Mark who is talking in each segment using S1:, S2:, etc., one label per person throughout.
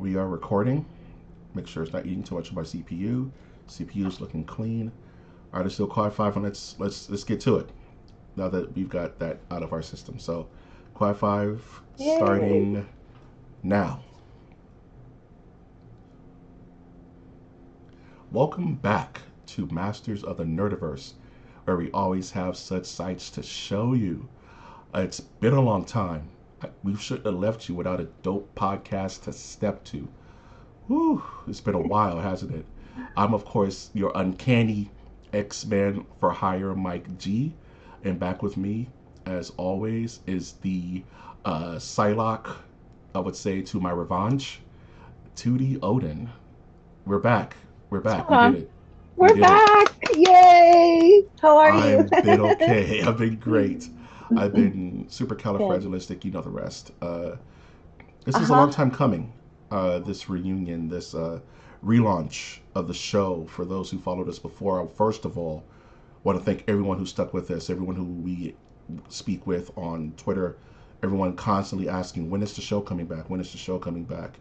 S1: We are recording. Make sure it's not eating too much of my CPU. CPU is looking clean. All right, let's do a quad five, and let's get to it. Now that we've got that out of our system, so quad five
S2: Yay.
S1: starting now. Welcome back to Masters of the Nerdiverse, where we always have such sights to show you. It's been a long time. We shouldn't have left you without a dope podcast to step to. Whew, it's been a while, hasn't it? I'm, of course, your uncanny X-Men for hire Mike G. And back with me, as always, is the Psylocke, I would say, to my revenge, Tootie Odin. We're back. We're back.
S2: Hold
S1: We did
S2: on.
S1: it. We
S2: We're
S1: did it.
S2: back. Yay. How are you?
S1: I've been okay. I've been great. I've been
S2: Good.
S1: supercalifragilistic. You know the rest. This is a long
S2: Uh-huh.
S1: time coming. This reunion, this relaunch of the show. For those who followed us before, I first of all want to thank everyone who stuck with us, everyone who we speak with on Twitter, everyone constantly asking, when is the show coming back? When is the show coming back?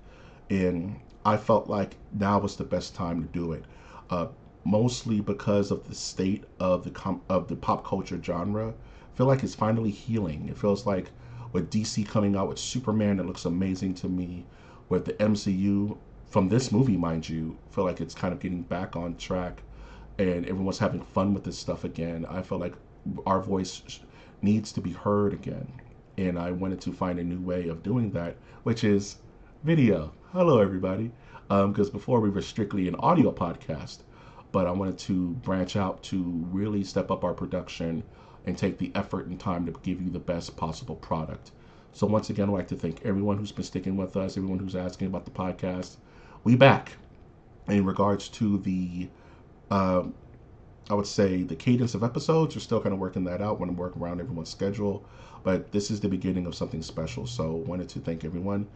S1: And I felt like now was the best time to do it. Uh, Mostly because of the state of of the pop culture genre. I feel like it's finally healing. It feels like with DC coming out with Superman, it looks amazing to me. With the MCU, from this movie, mind you, I feel like it's kind of getting back on track, and everyone's having fun with this stuff again. I feel like our voice needs to be heard again, and I wanted to find a new way of doing that, which is video. Hello, everybody. Because before we were strictly an audio podcast, but I wanted to branch out to really step up our production and take the effort and time to give you the best possible product. So once again, I'd like to thank everyone who's been sticking with us, everyone who's asking about the podcast. We back in regards to the um, I would say the cadence of episodes. We're still kind of working that out. Want to work around everyone's schedule, but this is the beginning of something special. So wanted to thank everyone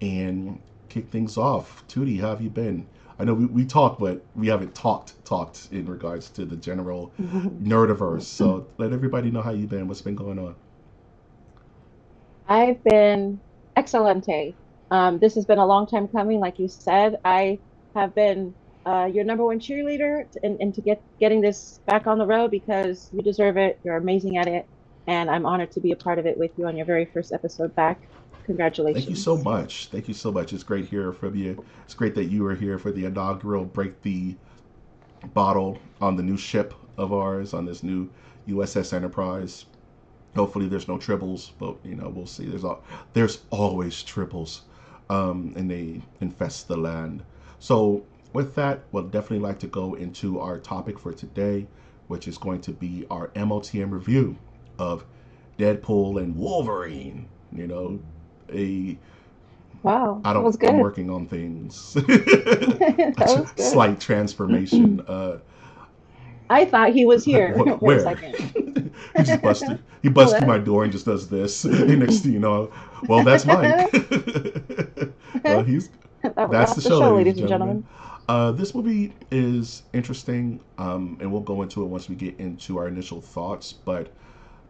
S1: and kick things off. Tootie, how have you been? I know we talked, but we haven't talked in regards to the general nerdiverse. So let everybody know how you've been. What's been going on?
S2: I've been excelente. This has been a long time coming. Like you said, I have been your number one cheerleader and to getting this back on the road because you deserve it. You're amazing at it. And I'm honored to be a part of it with you on your very first episode back.
S1: Thank you so
S2: Congratulations.
S1: much. Thank you so much. It's great hearing from you. It's great that you were here for the inaugural Break the Bottle on the new ship of ours on this new USS Enterprise. Hopefully, there's no tribbles, but we'll see. There's always tribbles, and they infest the land. So with that, we'll definitely like to go into our topic for today, which is going to be our MOTN review of Deadpool and Wolverine. You know, a
S2: Wow,
S1: I
S2: that
S1: don't.
S2: was
S1: I'm
S2: good.
S1: working on things.
S2: That
S1: A
S2: was good.
S1: slight transformation.
S2: I thought he was here for a
S1: Where?
S2: second.
S1: He just busted. He
S2: Oh,
S1: busts through my door and just does this. And next thing you know, well, that's Mike. He's
S2: that was
S1: that's the
S2: off the
S1: show,
S2: show,
S1: ladies and
S2: ladies and
S1: gentlemen.
S2: gentlemen.
S1: This movie is interesting, and we'll go into it once we get into our initial thoughts. But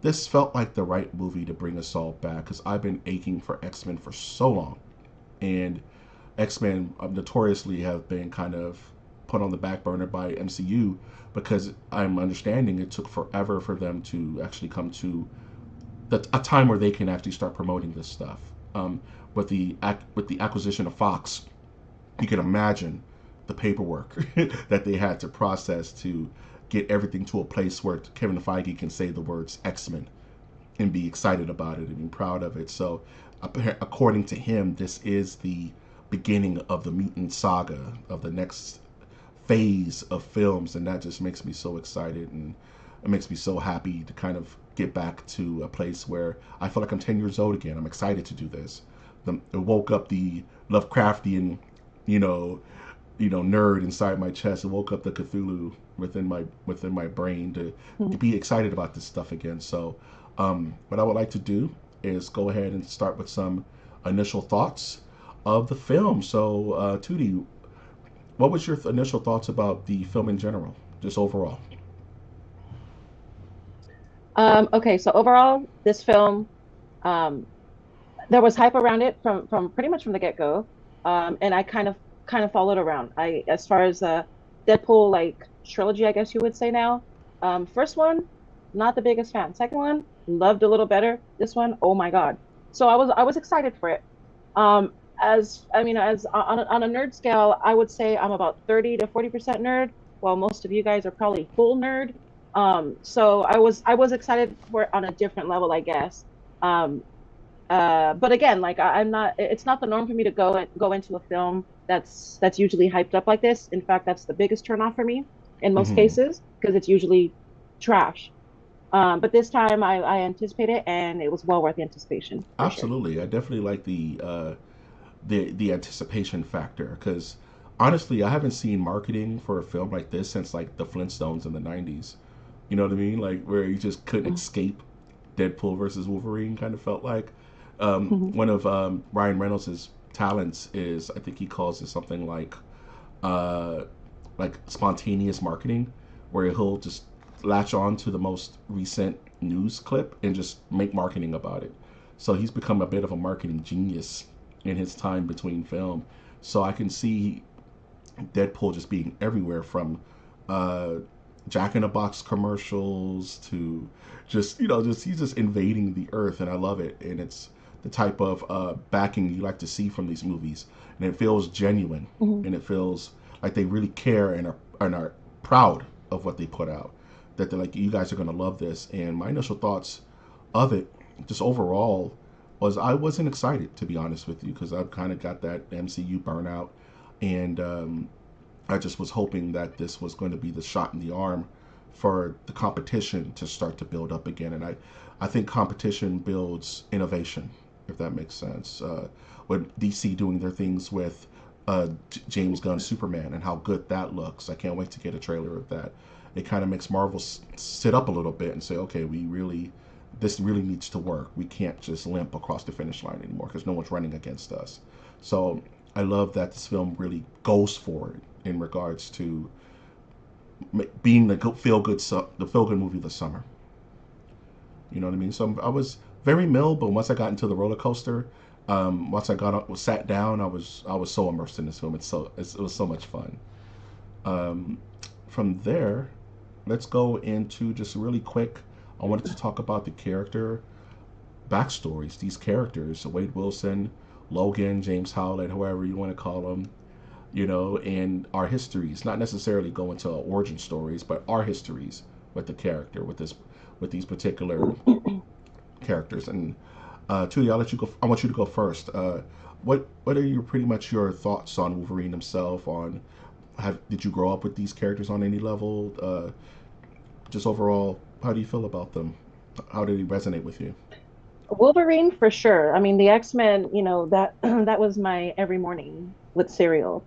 S1: this felt like the right movie to bring us all back because I've been aching for X Men for so long, and X Men notoriously have been kind of put on the back burner by MCU because I'm understanding it took forever for them to actually come to a time where they can actually start promoting this stuff. Um, with the acquisition of Fox, you can imagine the paperwork that they had to process to get everything to a place where Kevin Feige can say the words X Men and be excited about it and be proud of it. So, according to him, this is the beginning of the mutant saga of the next phase of films, and that just makes me so excited and it makes me so happy to kind of get back to a place where I feel like I'm 10 years old again. I'm excited to do this. It woke up the Lovecraftian, you know, nerd inside my chest. It woke up the Cthulhu within my brain to be excited about this stuff again. So, what I would like to do is go ahead and start with some initial thoughts of the film. So, Tootie, what was your initial thoughts about the film in general, just overall?
S2: Okay, so overall, this film, um, there was hype around it from pretty much from the get-go. And I kind of followed around. I as far as Deadpool like trilogy, I guess you would say now. First one, not the biggest fan. Second one, loved a little better. This one, oh my God. So I was excited for it. As I mean, as on a nerd scale, I would say I'm about 30 to 40% nerd, while most of you guys are probably full nerd. So I was excited for it on a different level, I guess. Um, but again, like I'm not. It's not the norm for me to go into a film that's usually hyped up like this. In fact, that's the biggest turnoff for me in most
S1: Hmm.
S2: cases because it's usually trash. But this time I anticipated and it was well worth the anticipation for sure.
S1: Absolutely, I definitely like the anticipation factor because honestly, I haven't seen marketing for a film like this since like the Flintstones in the '90s. You know what I mean? Like where you just couldn't escape Deadpool versus Wolverine. Kind of felt like
S2: Mhm.
S1: one of Ryan Reynolds' talents is I think he calls it something uh, like spontaneous marketing, where he'll just latch on to the most recent news clip and just make marketing about it. So he's become a bit of a marketing genius in his time between film. So I can see Deadpool just being everywhere from uh, Jack in the Box commercials to just just he's just invading the earth, and I love it. And it's the type of backing you like to see from these movies, and it feels genuine,
S2: Mhm.
S1: and it feels like they really care and are proud of what they put out. That they're like, you guys are gonna love this. And my initial thoughts of it, just overall, was I wasn't excited to be honest with you because I've kind of got that MCU burnout, and I just was hoping that this was going to be the shot in the arm for the competition to start to build up again. And I think competition builds innovation, if that makes sense. With DC doing their things with James Gunn's Superman and how good that looks, I can't wait to get a trailer of that. It kind of makes Marvel sit up a little bit and say, okay, this really needs to work. We can't just limp across the finish line anymore because no one's running against us. So I love that this film really goes for it in regards to being the feel good movie of the summer. You know what I mean? So I was very mild, but once I got into the roller coaster, once I got up, sat down, I was so immersed in this film. It was so much fun. Um, from there, let's go into just really quick. I wanted to talk about the character backstories. These characters, Wade Wilson, Logan, James Howlett, however you want to call them, and our histories, not necessarily go into origin stories, but our histories with the character, with these particular characters. And Tootie, I'll let you go. I want you to go first. What are your pretty much your thoughts on Wolverine himself? Did you grow up with these characters on any level? Just overall, how do you feel about them? How did he resonate with you?
S2: Wolverine for sure. I mean, the X-Men, that that was my every morning with cereal.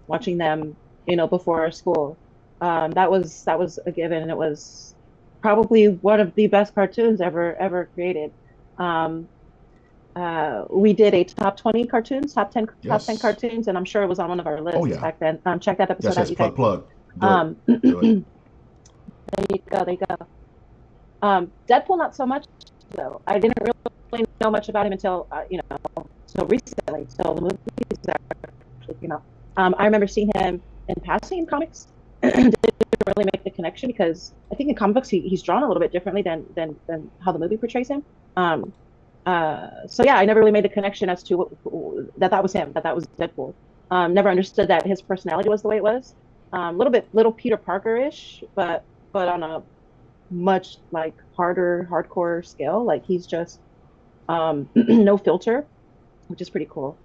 S2: Watching them, before school. That was a given. It was probably one of the best cartoons ever created. Um, we did a top 20 cartoons, top 10
S1: Yes.
S2: cartoons, and I'm sure it was on one of our
S1: Oh
S2: lists
S1: yeah.
S2: back then. Check that episode
S1: Yes.
S2: out,
S1: Yes.
S2: you guys.
S1: Plug. Do it.
S2: There
S1: Do it.
S2: you go, there you go. Deadpool, not so much though. I didn't really know much about him until so recently, till the movies actually came out. I remember seeing him in passing in comics. Didn't really make the connection because I think in comic books he's drawn a little bit differently than how the movie portrays him. Um, so yeah, I never really made the connection as to that was him, that was Deadpool. Never understood that his personality was the way it was. Little Peter Parker-ish, but on a much like harder, hardcore scale. Like he's just no filter, which is pretty cool.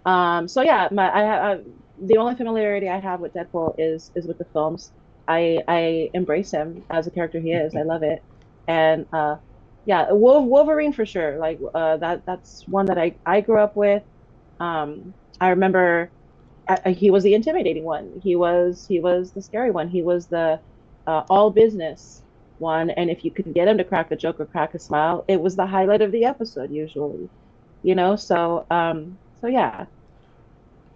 S2: So yeah, the only familiarity I have with Deadpool is with the films. I embrace him as a character he is. I love it, and yeah, Wolverine for sure. Like that's one that I grew up with. I remember he was the intimidating one. He was the scary one. He was the all business one. And if you could get him to crack a joke or crack a smile, it was the highlight of the episode usually. So yeah,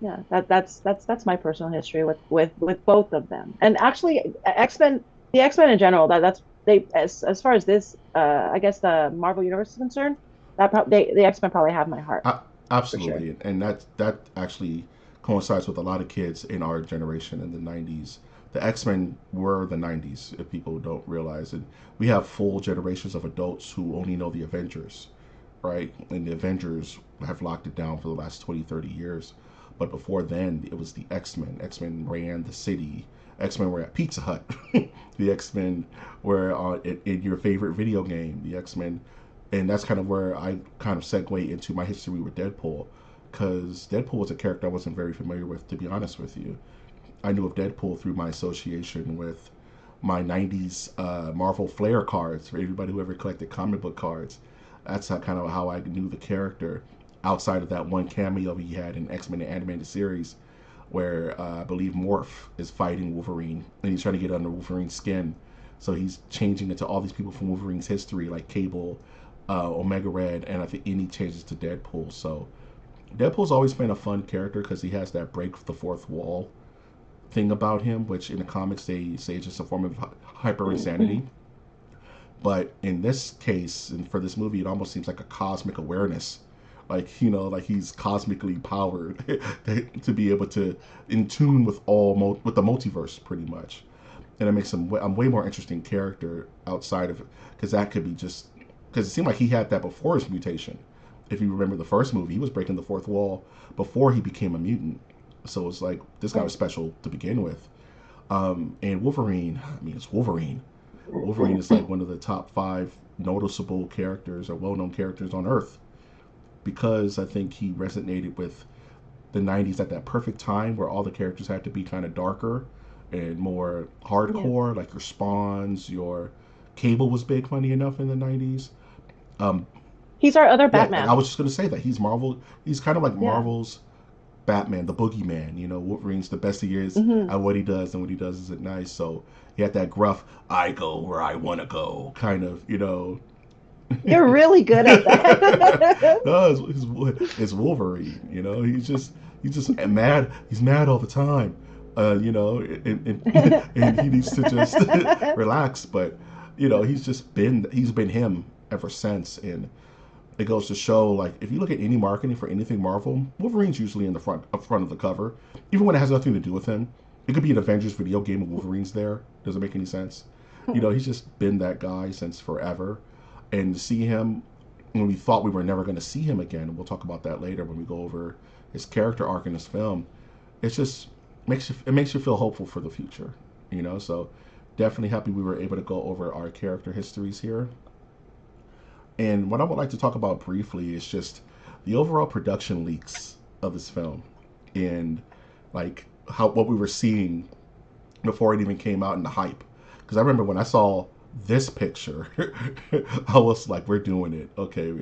S2: yeah. That's my personal history with both of them. And actually, the X-Men in general. That's they as far as this I guess the Marvel universe is concerned. The X-Men probably have my heart. for sure.
S1: Absolutely, and that actually coincides with a lot of kids in our generation in the '90s. The X-Men were the '90s, if people don't realize it. We have full generations of adults who only know the Avengers, right? And the Avengers have locked it down for the last 20, 30 years. But before then, it was the X-Men. X-Men ran the city. X-Men were at Pizza Hut. The X-Men were in your favorite video game. The X-Men, and that's kind of where I kind of segue into my history with Deadpool, because Deadpool was a character I wasn't very familiar with, to be honest with you. I knew of Deadpool through my association with my '90s Marvel Flair cards. For everybody who ever collected comic book cards, that's kind of how I knew the character. Outside of that one cameo he had in X-Men the animated series, where I believe Morph is fighting Wolverine, and he's trying to get under Wolverine's skin. So he's changing it to all these people from Wolverine's history, like Cable, Omega Red, and I think any changes to Deadpool. So Deadpool's always been a fun character because he has that break the fourth wall thing about him, which in the comics they say is just a form of hyper insanity. But in this case, and for this movie, it almost seems like a cosmic awareness. Like, like he's cosmically powered to be able to in tune with with the multiverse, pretty much. And it makes him a way more interesting character outside of, because that could be just, because it seemed like he had that before his mutation. If you remember the first movie, he was breaking the fourth wall before he became a mutant. So it's like this guy was special to begin with. And Wolverine, I mean, it's Wolverine. Wolverine is like one of the top 5 noticeable characters or well-known characters on Earth, because I think he resonated with the '90s at that perfect time where all the characters had to be kind of darker and more hardcore, like your Spawns, your Cable was big, funny enough, in the '90s. Um,
S2: He's our other
S1: yeah,
S2: Batman.
S1: I was just gonna say that he's Marvel. He's kind of like Marvel's Batman, the boogeyman. Wolverine's the best he is at what he does, and what he does isn't nice. So he had that gruff, "I go where I want to go" kind of.
S2: You're really good at that.
S1: No, it's Wolverine. He's just mad. He's mad all the time. And he needs to just relax. But he's been him ever since, and it goes to show, like, if you look at any marketing for anything Marvel, Wolverine's usually in the front up front of the cover, even when it has nothing to do with him. It could be an Avengers video game and Wolverine's there. Doesn't make any sense. He's just been that guy since forever. And to see him when we thought we were never going to see him again, and we'll talk about that later when we go over his character arc in this film, it just makes you feel hopeful for the future. So definitely happy we were able to go over our character histories here. And what I would like to talk about briefly is just the overall production leaks of this film, and like what we were seeing before it even came out, in the hype. Because I remember when I saw this picture, I was like, we're doing it. Okay,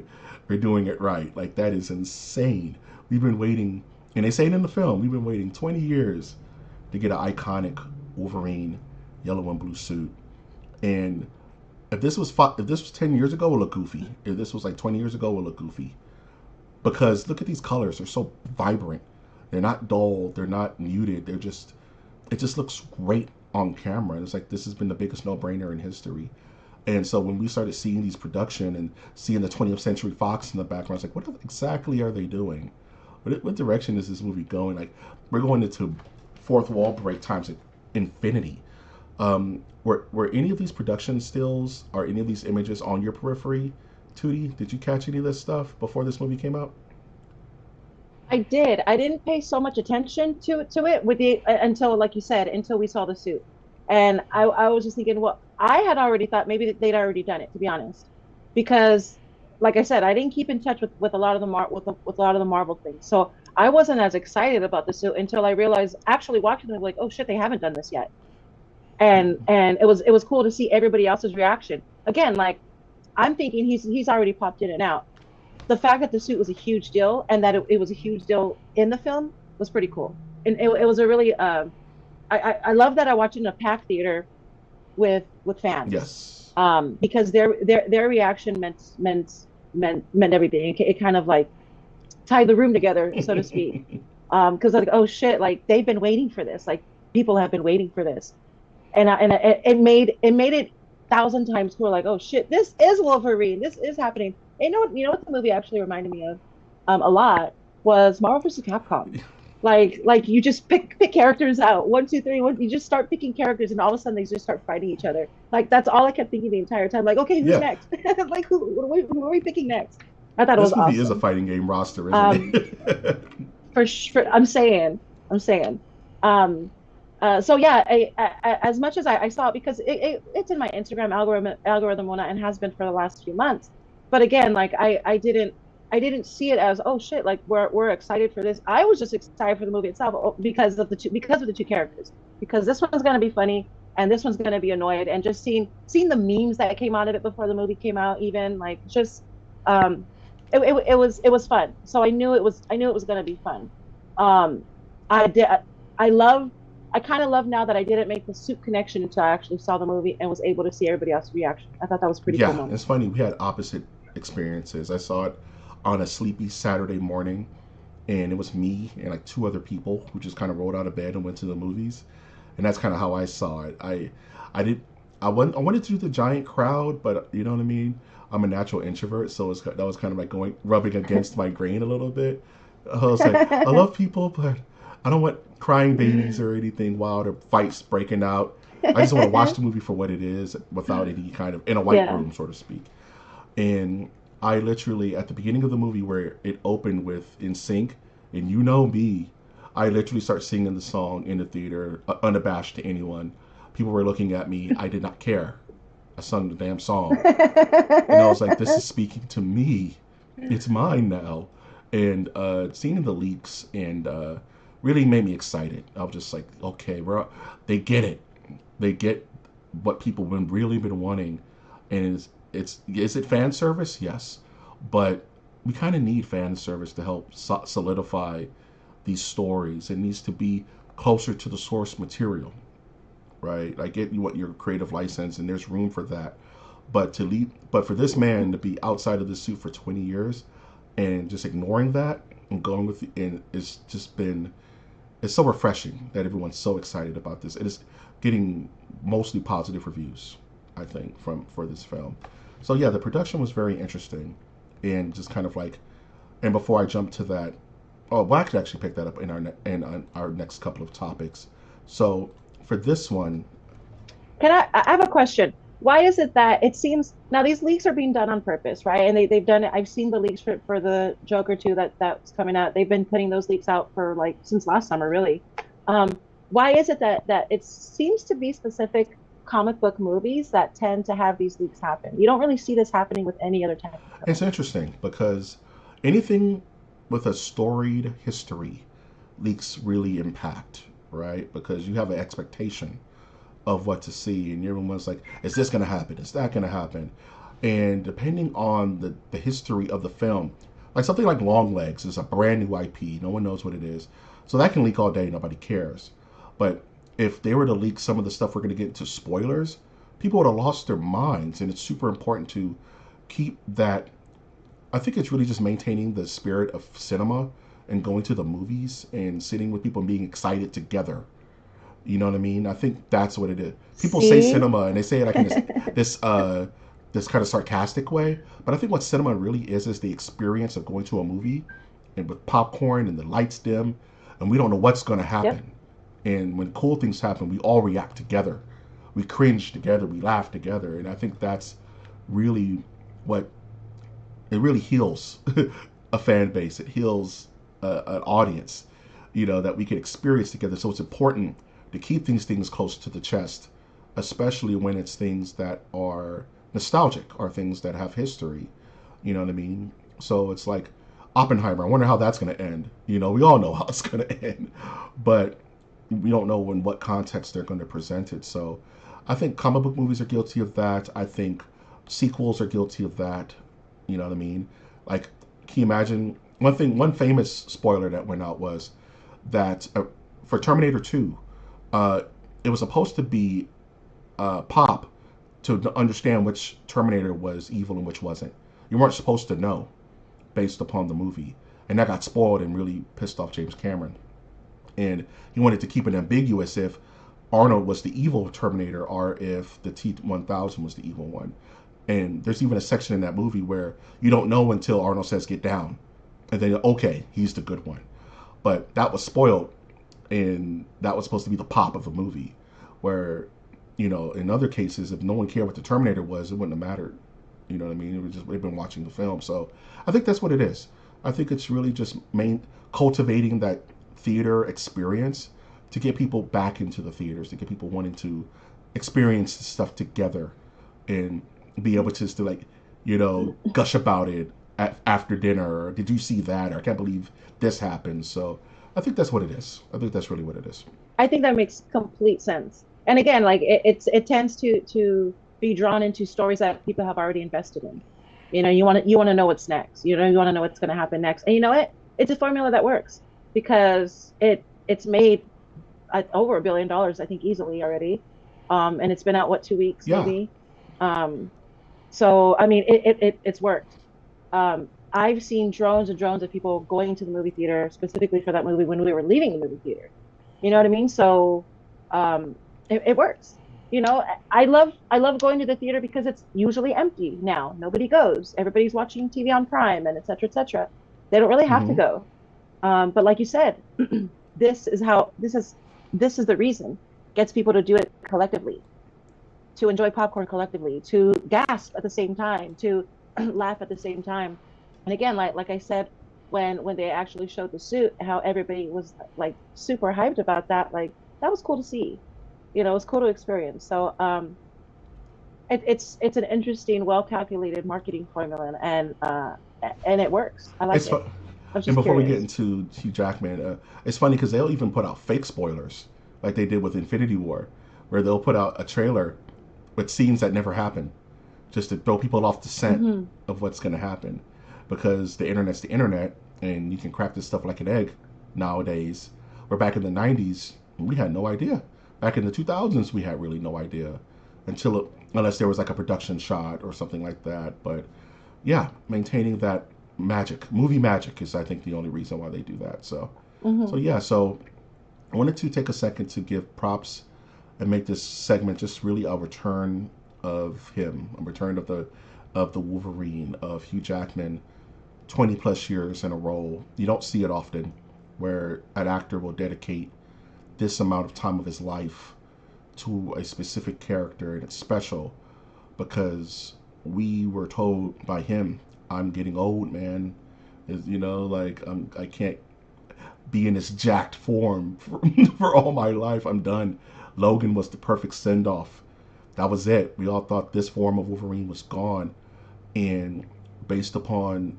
S1: we're doing it right. Like, that is insane. We've been waiting, and they say it in the film, we've been waiting 20 years to get an iconic Wolverine yellow and blue suit. And if this was 10 years ago, it would look goofy. If this was like 20 years ago, it would look goofy. Because look at these colors. They're so vibrant. They're not dull. They're not muted. It just looks great on camera. And it's like, this has been the biggest no-brainer in history. And so when we started seeing these production and seeing the 20th Century Fox in the background, it's like, what exactly are they doing? What direction is this movie going? Like, we're going into fourth wall break times at infinity. Were any of these production stills or any of these images on your periphery, Tootie? Did you catch any of this stuff before this movie came out?
S2: I did. I didn't pay so much attention to it until, like you said, until we saw the suit. And I was just thinking, well, I had already thought maybe that they'd already done it, to be honest, because, like I said, I didn't keep in touch with a lot of with a lot of the Marvel things. So I wasn't as excited about the suit until I realized, actually watching them, like, oh shit, they haven't done this yet. And it was cool to see everybody else's reaction. Again, like, I'm thinking he's already popped in and out. The fact that the suit was a huge deal, and that it was a huge deal in the film, was pretty cool. And it was a really I love that I watched it in a packed theater with fans.
S1: Yes.
S2: Because their reaction meant everything. It kind of like tied the room together, so to speak. Because like, oh shit, like, they've been waiting for this. Like, people have been waiting for this, and it made it 1,000 times cooler. Like, oh shit, this is Wolverine. This is happening. You know what the movie actually reminded me of a lot was Marvel vs. Capcom. Like you just pick characters out, one, two, three, one. You just start picking characters, and all of a sudden they just start fighting each other. Like that's all I kept thinking the entire time. Like, okay, who's
S1: Yeah,
S2: next? Like who are we picking next? I thought it was
S1: this movie is a
S2: awesome.
S1: fighting game roster, isn't
S2: Um,
S1: it?
S2: for sure, I'm saying. Um, so yeah, as much as I saw it because it's in my Instagram algorithm and has been for the last few months. But again, like I didn't see it as, oh shit, like we're excited for this. I was just excited for the movie itself because of the two characters, because this one's gonna be funny and this one's gonna be annoyed, and just seeing the memes that came out of it before the movie came out, even like just um it was fun. So I knew it was gonna be fun. Um, I did I love I kind of love now that I didn't make the soup connection until I actually saw the movie and was able to see everybody else's reaction. I thought that was a pretty cool
S1: Yeah,
S2: moment.
S1: it's funny. We had opposite experiences. I saw it on a sleepy Saturday morning, and it was me and like two other people who just kind of rolled out of bed and went to the movies, and that's kind of how I saw it. I did. I wanted to do the giant crowd, but you know what I mean. I'm a natural introvert, so that was kind of like going rubbing against my grain a little bit. I was like, I love people, but I don't want crying babies or anything wild or fights breaking out. I just want to watch the movie for what it is without any kind of in a white
S2: Yeah.
S1: room, so to speak. And I literally at the beginning of the movie where it opened with In Sync, and you know me, I literally start singing the song in the theater, unabashed to anyone. People were looking at me. I did not care. I sung the damn song, and I was like, "This is speaking to me. It's mine now." And seeing the leaks and really made me excited. I was just like, "Okay, they get it. They get what people been really been wanting." And it's is it fan service? Yes, but we kind of need fan service to help solidify these stories. It needs to be closer to the source material, right? I get you what your creative license, and there's room for that. But but for this man to be outside of the suit for 20 years and just ignoring that and going with and it's just been it's so refreshing that everyone's so excited about this. It is getting mostly positive reviews, I think, from for this film. So yeah, the production was very interesting, and just kind of like, and before I jump to that, oh, well, I could actually pick that up in our next couple of topics. So for this one,
S2: I have a question. Why is it that it seems now these leaks are being done on purpose, right? And they've done it. I've seen the leaks for the Joker 2 that's coming out. They've been putting those leaks out for like since last summer, really. Why is it that it seems to be specific comic book movies that tend to have these leaks happen? You don't really see this happening with any other type of
S1: it's
S2: film.
S1: interesting because anything with a storied history leaks really impact, right? Because you have an expectation of what to see, and everyone's like, "Is this going to happen? Is that going to happen?" And depending on the history of the film, like something like Long Legs is a brand new IP, no one knows what it is, so that can leak all day, nobody cares. But if they were to leak some of the stuff we're going to get into spoilers, people would have lost their minds, and it's super important to keep that. I think it's really just maintaining the spirit of cinema and going to the movies and sitting with people and being excited together. You know what I mean? I think that's what it is. People say
S2: See?
S1: cinema and they say it like in this this kind of sarcastic way, but I think what cinema really is the experience of going to a movie and with popcorn and the lights dim, and we don't know what's going to
S2: Yep.
S1: happen. And when cool things happen, we all react together. We cringe together. We laugh together, and I think that's really what it really heals a fan base. It heals an audience, you know, that we can experience together. So it's important to keep these things close to the chest, especially when it's things that are nostalgic or things that have history. You know what I mean? So it's like Oppenheimer. I wonder how that's going to end. You know, we all know how it's going to end, but we don't know in what context they're going to present it. So I think comic book movies are guilty of that. I think sequels are guilty of that. You know what I mean? Like, can you imagine one famous spoiler that went out was that for Terminator 2, uh, it was supposed to be pop to understand which Terminator was evil and which wasn't. You weren't supposed to know based upon the movie. And that got spoiled and really pissed off James Cameron. And he wanted to keep it ambiguous if Arnold was the evil Terminator or if the T-1000 was the evil one. And there's even a section in that movie where you don't know until Arnold says get down. and then okay, he's the good one. But that was spoiled, and that was supposed to be the pop of the movie. Where, in other cases, if no one cared what the Terminator was, it wouldn't have mattered. You know what I mean? It was just we've been watching the film, so I think that's what it is. I think it's really just cultivating that theater experience to get people back into the theaters, to get people wanting to experience stuff together and be able to just to like, gush about it after dinner. Or, did you see that? Or I can't believe this happened. So I think that's what it is. I think that's really what it is.
S2: I think that makes complete sense. And again, like it tends to be drawn into stories that people have already invested in. You want to know what's next. You want to know what's going to happen next. And you know what? It's a formula that works because it's made over $1 billion, I think, easily already. And it's been out, what, 2 weeks
S1: Yeah.
S2: maybe. So I mean, it's worked. I've seen drones and drones of people going to the movie theater specifically for that movie when we were leaving the movie theater. You know what I mean? So it works. I love going to the theater because it's usually empty now. Nobody goes. Everybody's watching TV on Prime and et cetera, et cetera. They don't really have to
S1: Mm-hmm.
S2: go. But like you said, this is the reason gets people to do it collectively, to enjoy popcorn collectively, to gasp at the same time, to laugh at the same time. And again, like I said, when they actually showed the suit, how everybody was like super hyped about that, like that was cool to see. It was cool to experience. So it's an interesting, well calculated marketing formula, and it works. I like
S1: It's
S2: it.
S1: fu-
S2: I was
S1: and
S2: just
S1: before we get
S2: curious.
S1: into Hugh Jackman, it's funny because they'll even put out fake spoilers, like they did with Infinity War, where they'll put out a trailer with scenes that never happened, just to throw people off the scent
S2: Hmm.
S1: of what's going to happen, because the internet's the internet, and you can crack this stuff like an egg nowadays. Where back in the '90s, we had no idea. Back in the 2000s, we had really no idea unless there was like a production shot or something like that. But yeah, maintaining that movie magic is I think the only reason why they do that. So
S2: Hmm.
S1: yeah, so I wanted to take a second to give props and make this segment just really a return of him, a return of the Wolverine of Hugh Jackman, 20 plus years in a role. You don't see it often, where an actor will dedicate this amount of time of his life to a specific character, and it's special because we were told by him, "I'm getting old, man. Like I can't be in this jacked form for all my life. I'm done." Logan was the perfect send off. That was it. We all thought this form of Wolverine was gone, and based upon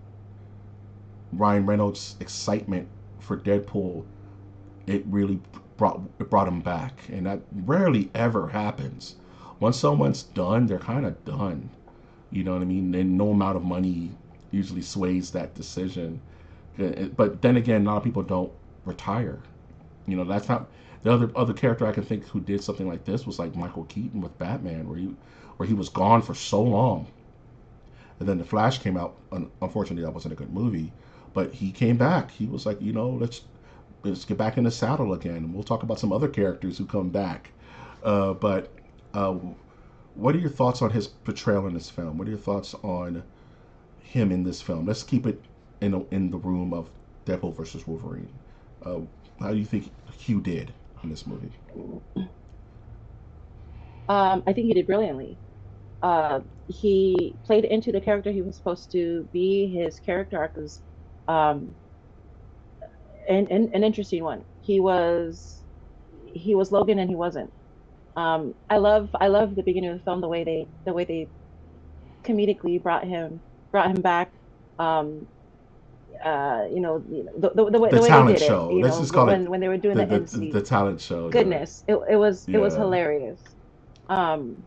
S1: Ryan Reynolds' excitement for Deadpool, it brought him back, and that rarely ever happens. Once someone's done, they're kind of done. You know what I mean? And no amount of money usually sways that decision. But then again, a lot of people don't retire. That's not the other character I can think who did something like this was like Michael Keaton with Batman, where he was gone for so long, and then the Flash came out. Unfortunately, that wasn't a good movie, but he came back. He was like, let's get back in the saddle again, and we'll talk about some other characters who come back. But what are your thoughts on his portrayal in this film? What are your thoughts on him in this film? Let's keep it in the room of Deadpool versus Wolverine. Uh, how do you think Hugh did in this movie?
S2: I think he did brilliantly. He played into the character he was supposed to be. His character arc was um, an interesting one. He was Logan and he wasn't. I love the beginning of the film, the way they comedically brought him back. Um, the
S1: The
S2: way they
S1: talent
S2: did it.
S1: show. Let's just call it
S2: When they were doing
S1: the
S2: the
S1: the,
S2: end
S1: the
S2: scene.
S1: talent show.
S2: Goodness, it was
S1: Yeah.
S2: hilarious. Um,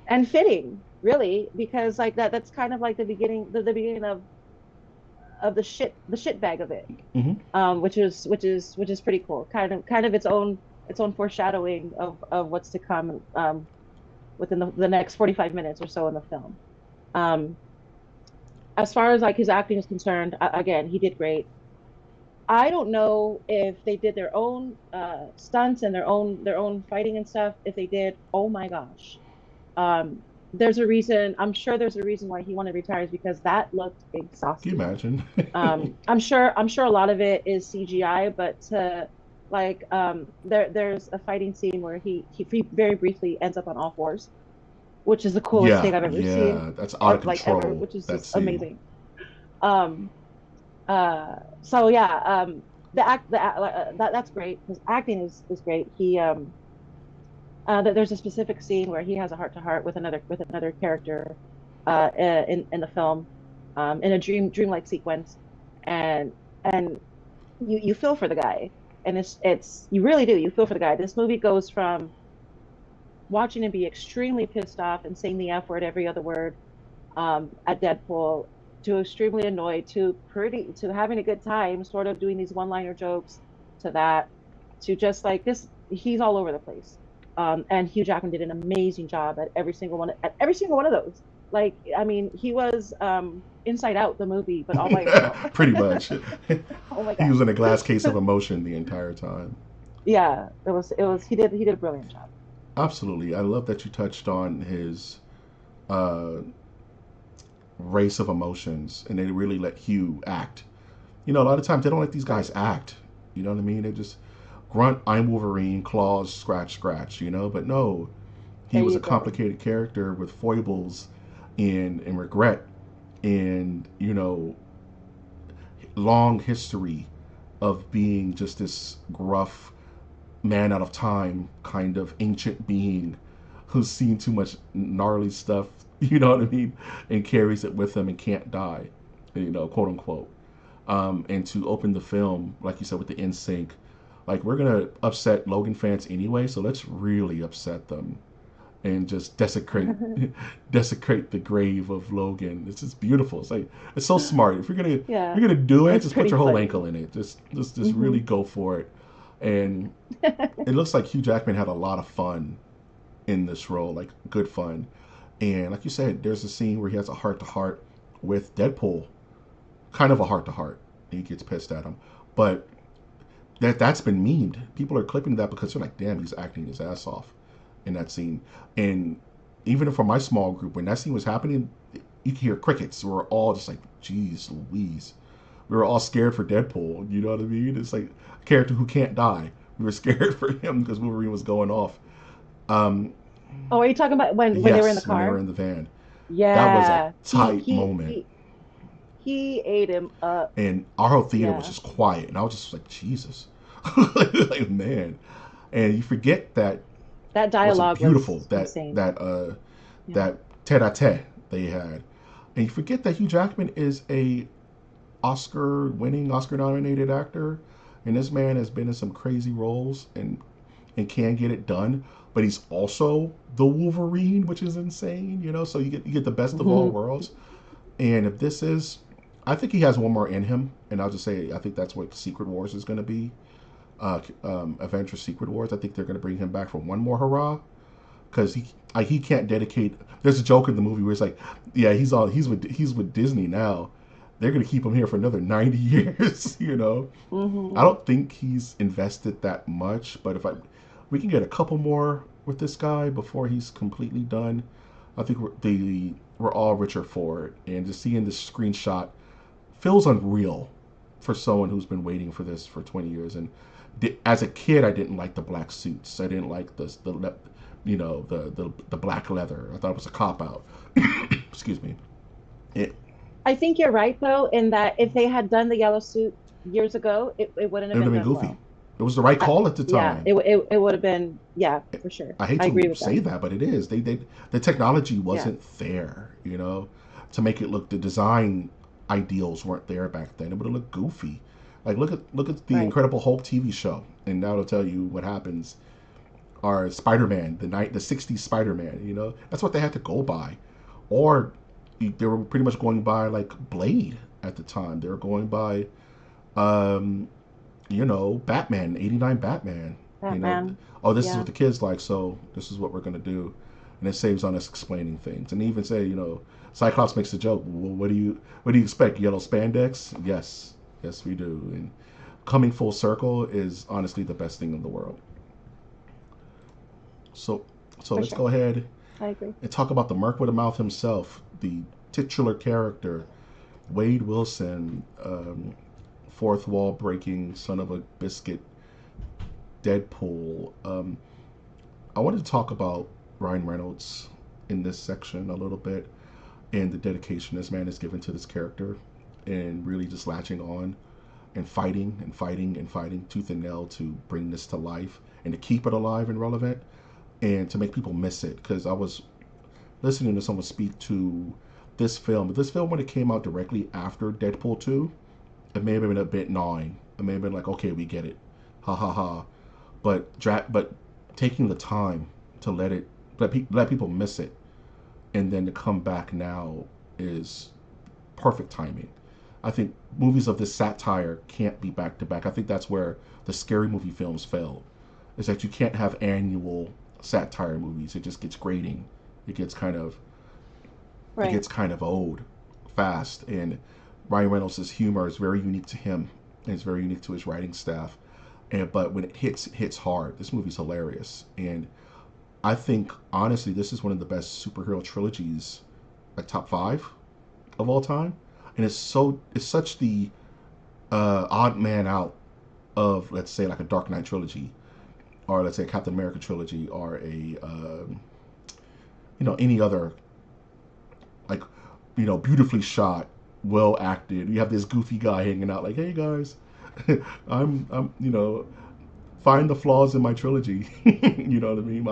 S2: and fitting, really, because like that's kind of like the beginning of the shit bag of it.
S1: Hmm.
S2: Which is pretty cool. Kind of its own foreshadowing of what's to come within the next 45 minutes or so in the film. Um, as far as like his acting is concerned, again, he did great. I don't know if they did their own stunts and their own fighting and stuff. If they did, oh my gosh. Um, there's a reason. I'm sure there's a reason why he wanted to retire is because that looked
S1: Can you
S2: exhausting.
S1: imagine?
S2: I'm sure a lot of it is CGI, but to like there's a fighting scene where he very briefly ends up on all fours, which is the coolest
S1: Yeah,
S2: thing I've ever seen,
S1: yeah, that's out of
S2: like ever,
S1: control.
S2: which is
S1: That
S2: just
S1: scene.
S2: amazing. Um so yeah, that's great. His acting is great. There's a specific scene where he has a heart to heart with another character in the film, in a dreamlike sequence, and and you feel for the guy, and it's you really do, you feel for the guy. This movie goes from watching him be extremely pissed off and saying the F word every other word at Deadpool, to extremely annoyed, to having a good time, sort of doing these one-liner jokes, to that, to just like this. He's all over the place. And Hugh Jackman did an amazing job at every single one of those. Like, I mean, he was Inside Out the movie, but all by himself.
S1: Pretty much.
S2: Oh my
S1: He
S2: god.
S1: was in a glass case of emotion the entire time.
S2: Yeah, it was he did a brilliant job.
S1: Absolutely. I love that you touched on his uh, race of emotions and they really let Hugh act. You know, a lot of times they don't let these
S2: Right.
S1: guys act. You know what I mean? They just grunt, I'm Wolverine, claws, scratch, scratch, you know? But no, he
S2: There
S1: was a
S2: you go.
S1: complicated character with foibles and regret and, you know, long history of being just this gruff man out of time kind of ancient being who's seen too much gnarly stuff, you know what I mean, and carries it with him and can't die, you know, quote unquote. And to open the film, like you said, with the NSYNC, like we're gonna upset Logan fans anyway, so let's really upset them and just desecrate the grave of Logan. It's just beautiful. It's like it's so smart. If
S2: Yeah,
S1: you're gonna do it,
S2: it's
S1: just put
S2: pretty
S1: your whole
S2: funny.
S1: ankle in it. Just really
S2: Hmm.
S1: go for it. And it looks like Hugh Jackman had a lot of fun in this role, like good fun. And like you said, there's a scene where he has a heart to heart with Deadpool, kind of a heart to heart. He gets pissed at him, but that's been memed. People are clipping that because they're like, "Damn, he's acting his ass off in that scene." And even for my small group, when that scene was happening, you could hear crickets. We were all just like, "Geez, Louise." We were all scared for Deadpool. You know what I mean? It's like a character who can't die. We were scared for him because Wolverine was going off. Um,
S2: Oh, are you talking about when they were in the
S1: yes, when they were
S2: car?
S1: in the van, that was a
S2: Yeah, he
S1: tight
S2: he
S1: moment,
S2: he he ate him up.
S1: and our whole theater was
S2: Yeah,
S1: just quiet, and I was just like, Jesus, like man. And you forget that
S2: that
S1: wasn't
S2: dialogue
S1: beautiful
S2: was insane. Yeah.
S1: that tete-a-tete they had, and you forget that Hugh Jackman is a Oscar-winning, Oscar-nominated actor, and this man has been in some crazy roles and can get it done. But he's also the Wolverine, which is insane, you know. So you get the best of all
S2: Hmm.
S1: worlds. And if this is, I think he has one more in him, and I'll just say I think that's what Secret Wars is going to be. Avengers Secret Wars. I think they're going to bring him back for one more hurrah because he can't dedicate. There's a joke in the movie where it's like, yeah, he's with Disney now. They're gonna keep him here for another 90 years. You know, I
S2: Hmm.
S1: don't think he's invested that much, but if we can get a couple more with this guy before he's completely done, I think we're all richer for it. And just seeing this screenshot feels unreal for someone who's been waiting for this for 20 years. And as a kid, I didn't like the black suits. I didn't like the black leather. I thought it was a cop out. Excuse me. It
S2: I think you're right though, in that if they had done the yellow suit years ago, it wouldn't
S1: it
S2: have
S1: would have
S2: been
S1: been
S2: done
S1: goofy.
S2: well.
S1: It was the right
S2: I,
S1: call at the
S2: yeah,
S1: time.
S2: it would have been, yeah, for sure.
S1: I hate
S2: I agree
S1: to
S2: with that.
S1: say that, but it is. The technology
S2: Yeah,
S1: wasn't there, you know, to make it look. The design ideals weren't there back then. It would have looked goofy. Like look at the
S2: right.
S1: Incredible Hulk TV show, and that'll tell you what happens. Or Spider-Man, the '60s Spider-Man. You know, that's what they had to go by, or they were pretty much going by like Blade at the time. They were going by um, Batman, '89 Batman. You know,
S2: Batman.
S1: oh, this is what
S2: Yeah.
S1: the kids like, so this is what we're gonna do, and it saves on us explaining things. And they even say, Cyclops makes a joke. Well, what do you expect? Yellow spandex? Yes, yes, we do. And coming full circle is honestly the best thing in the world. So, so
S2: For
S1: let's
S2: sure.
S1: go ahead.
S2: I agree.
S1: And talk about the Merc with a Mouth himself, the titular character, Wade Wilson, fourth wall breaking, son of a biscuit, Deadpool. I wanted to talk about Ryan Reynolds in this section a little bit and the dedication this man has given to this character and really just latching on and fighting and fighting and fighting tooth and nail to bring this to life and to keep it alive and relevant and to make people miss it. Because I was listening to someone speak to this film. But this film, when it came out directly after Deadpool 2, it may have been a bit gnawing. It may have been like, okay, we get it. Ha ha ha. But taking the time to let people miss it and then to come back now is perfect timing. I think movies of this satire can't be back to back. I think that's where the scary movie films fail. Is that you can't have annual satire movies. It just gets grating. It gets kind of it
S2: Right.
S1: gets kind of old fast. And Ryan Reynolds' humor is very unique to him and it's very unique to his writing staff. And but when it hits hard. This movie's hilarious. And I think honestly this is one of the best superhero trilogies, like top five of all time. And it's such the odd man out of, let's say, like a Dark Knight trilogy, or let's say a Captain America trilogy, or a any other, like, beautifully shot, well acted. You have this goofy guy hanging out like, hey guys, I'm find the flaws in my trilogy. You know what I mean?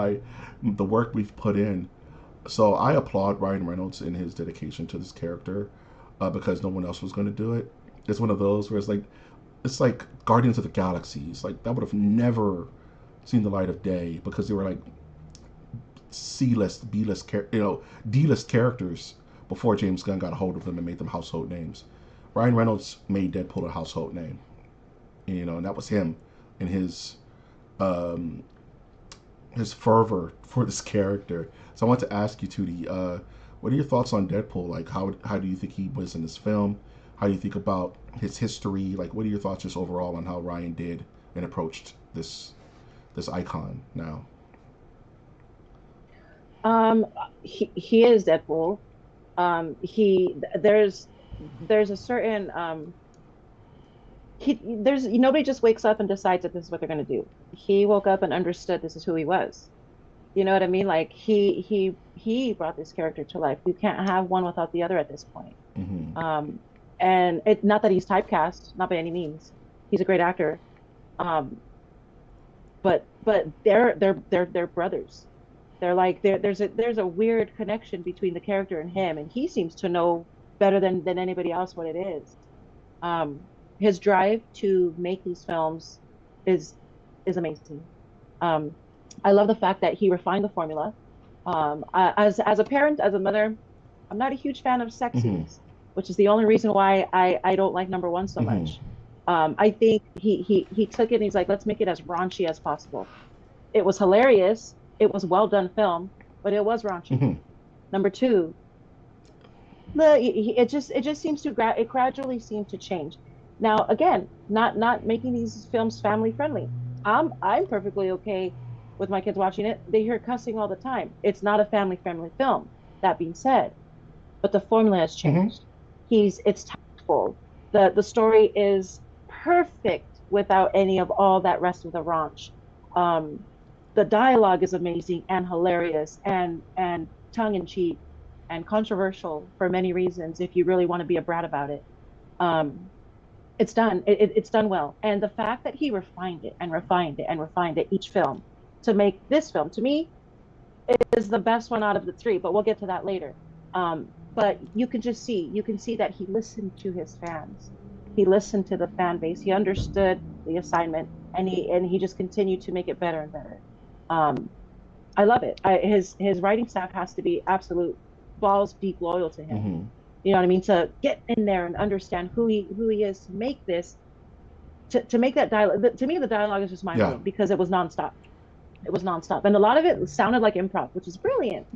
S1: The work we've put in. So I applaud Ryan Reynolds in his dedication to this character, because no one else was going to do it. It's one of those where it's like Guardians of the Galaxy. It's like that would have never seen the light of day because they were like C-list, B-list, D-list characters before James Gunn got a hold of them and made them household names. Ryan Reynolds made Deadpool a household name, and that was him and um, his fervor for this character. So I want to ask you, Tootie, what are your thoughts on Deadpool? Like, how do you think he was in this film? How do you think about his history? Like, what are your thoughts just overall on how Ryan did and approached this icon now?
S2: Um, he is Deadpool. He there's a certain he there's nobody just wakes up and decides that this is what they're going to do. He woke up and understood this is who he was. You know what I mean? Like he brought this character to life. You can't have one without the other at this point.
S1: Mm-hmm.
S2: Um, and it not that he's typecast, not by any means. He's a great actor. Um, but they're brothers. They're like there's a weird connection between the character and him, and he seems to know better than anybody else what it is. His drive to make these films is is amazing. Um, I love the fact that he refined the formula. As a parent, as a mother, I'm not a huge fan of sex
S1: Mm-hmm.
S2: scenes, which is the only reason why I don't like number one so
S1: Mm-hmm.
S2: much. I think he took it and he's like, let's make it as raunchy as possible. It was hilarious. It was well done film, but it was raunchy.
S1: Mm-hmm.
S2: Number two, it just seems to it gradually seemed to change. Now again, not making these films family friendly. I'm perfectly okay with my kids watching it. They hear cussing all the time. It's not a family friendly film. That being said, but the formula has
S1: Mm-hmm.
S2: changed. It's tactful. The story is perfect without any of all that rest of the raunch. Um, the dialogue is amazing and hilarious and tongue in cheek and controversial for many reasons if you really want to be a brat about it. Um, it's done well. And the fact that he refined it and refined it and refined it each film to make this film, to me, is the best one out of the three, but we'll get to that later. But you can see that he listened to his fans. He listened to the fan base. He understood the assignment, and he just continued to make it better and better. Um, I love it. His writing staff has to be absolute balls deep loyal to him.
S1: Mm-hmm.
S2: You know what I mean? To get in there and understand who he is to make this to make that dialogue. To me, the dialogue is just mind
S1: Yeah.
S2: blowing because it was nonstop. It was nonstop, and a lot of it sounded like improv, which is brilliant.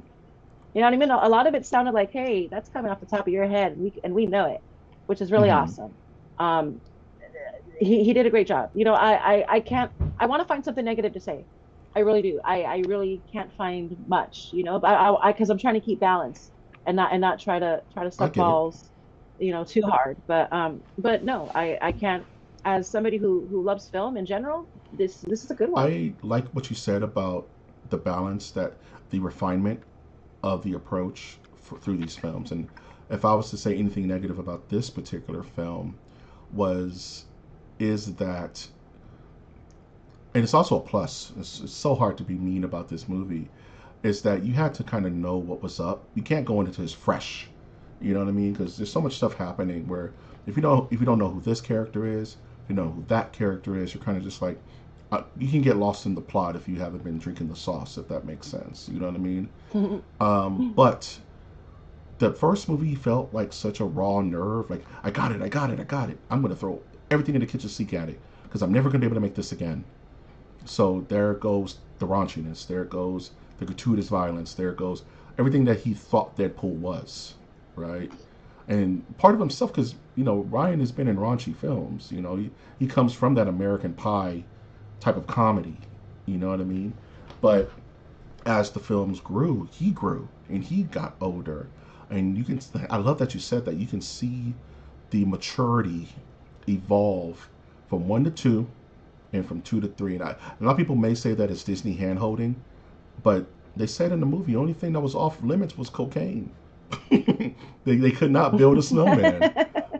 S2: You know what I mean? A lot of it sounded like, "Hey, that's coming off the top of your head, and we know it," which is really
S1: Mm-hmm.
S2: awesome. He did a great job. You know, I can't. I want to find something negative to say. I really do. I really can't find much, but I because I'm trying to keep balance and not try to
S1: I
S2: suck
S1: get it.
S2: balls, too hard. But no, I can't. As somebody who loves film in general, this is a good one.
S1: I like what you said about the balance, that the refinement of the approach through these films. And if I was to say anything negative about this particular film, was is that, and it's also a plus. It's so hard to be mean about this movie. Is that you had to kind of know what was up. You can't go into this fresh. You know what I mean? Because there's so much stuff happening where if you don't know who this character is, if you know who that character is, you're kind of just like, you can get lost in the plot if you haven't been drinking the sauce, if that makes sense. You know what I mean? But the first movie felt like such a raw nerve. Like, I got it, I got it, I got it. I'm gonna throw everything in the kitchen sink at it because I'm never gonna be able to make this again. So there goes the raunchiness. There goes the gratuitous violence. There goes everything that he thought Deadpool was, right? And part of himself, because Ryan has been in raunchy films. He comes from that American Pie type of comedy. You know what I mean? But as the films grew and he got older, and you can. I love that you said that. You can see the maturity evolve from one to two, and from two to three. And a lot of people may say that it's Disney hand holding, but they said in the movie the only thing that was off limits was cocaine. They could not build a snowman.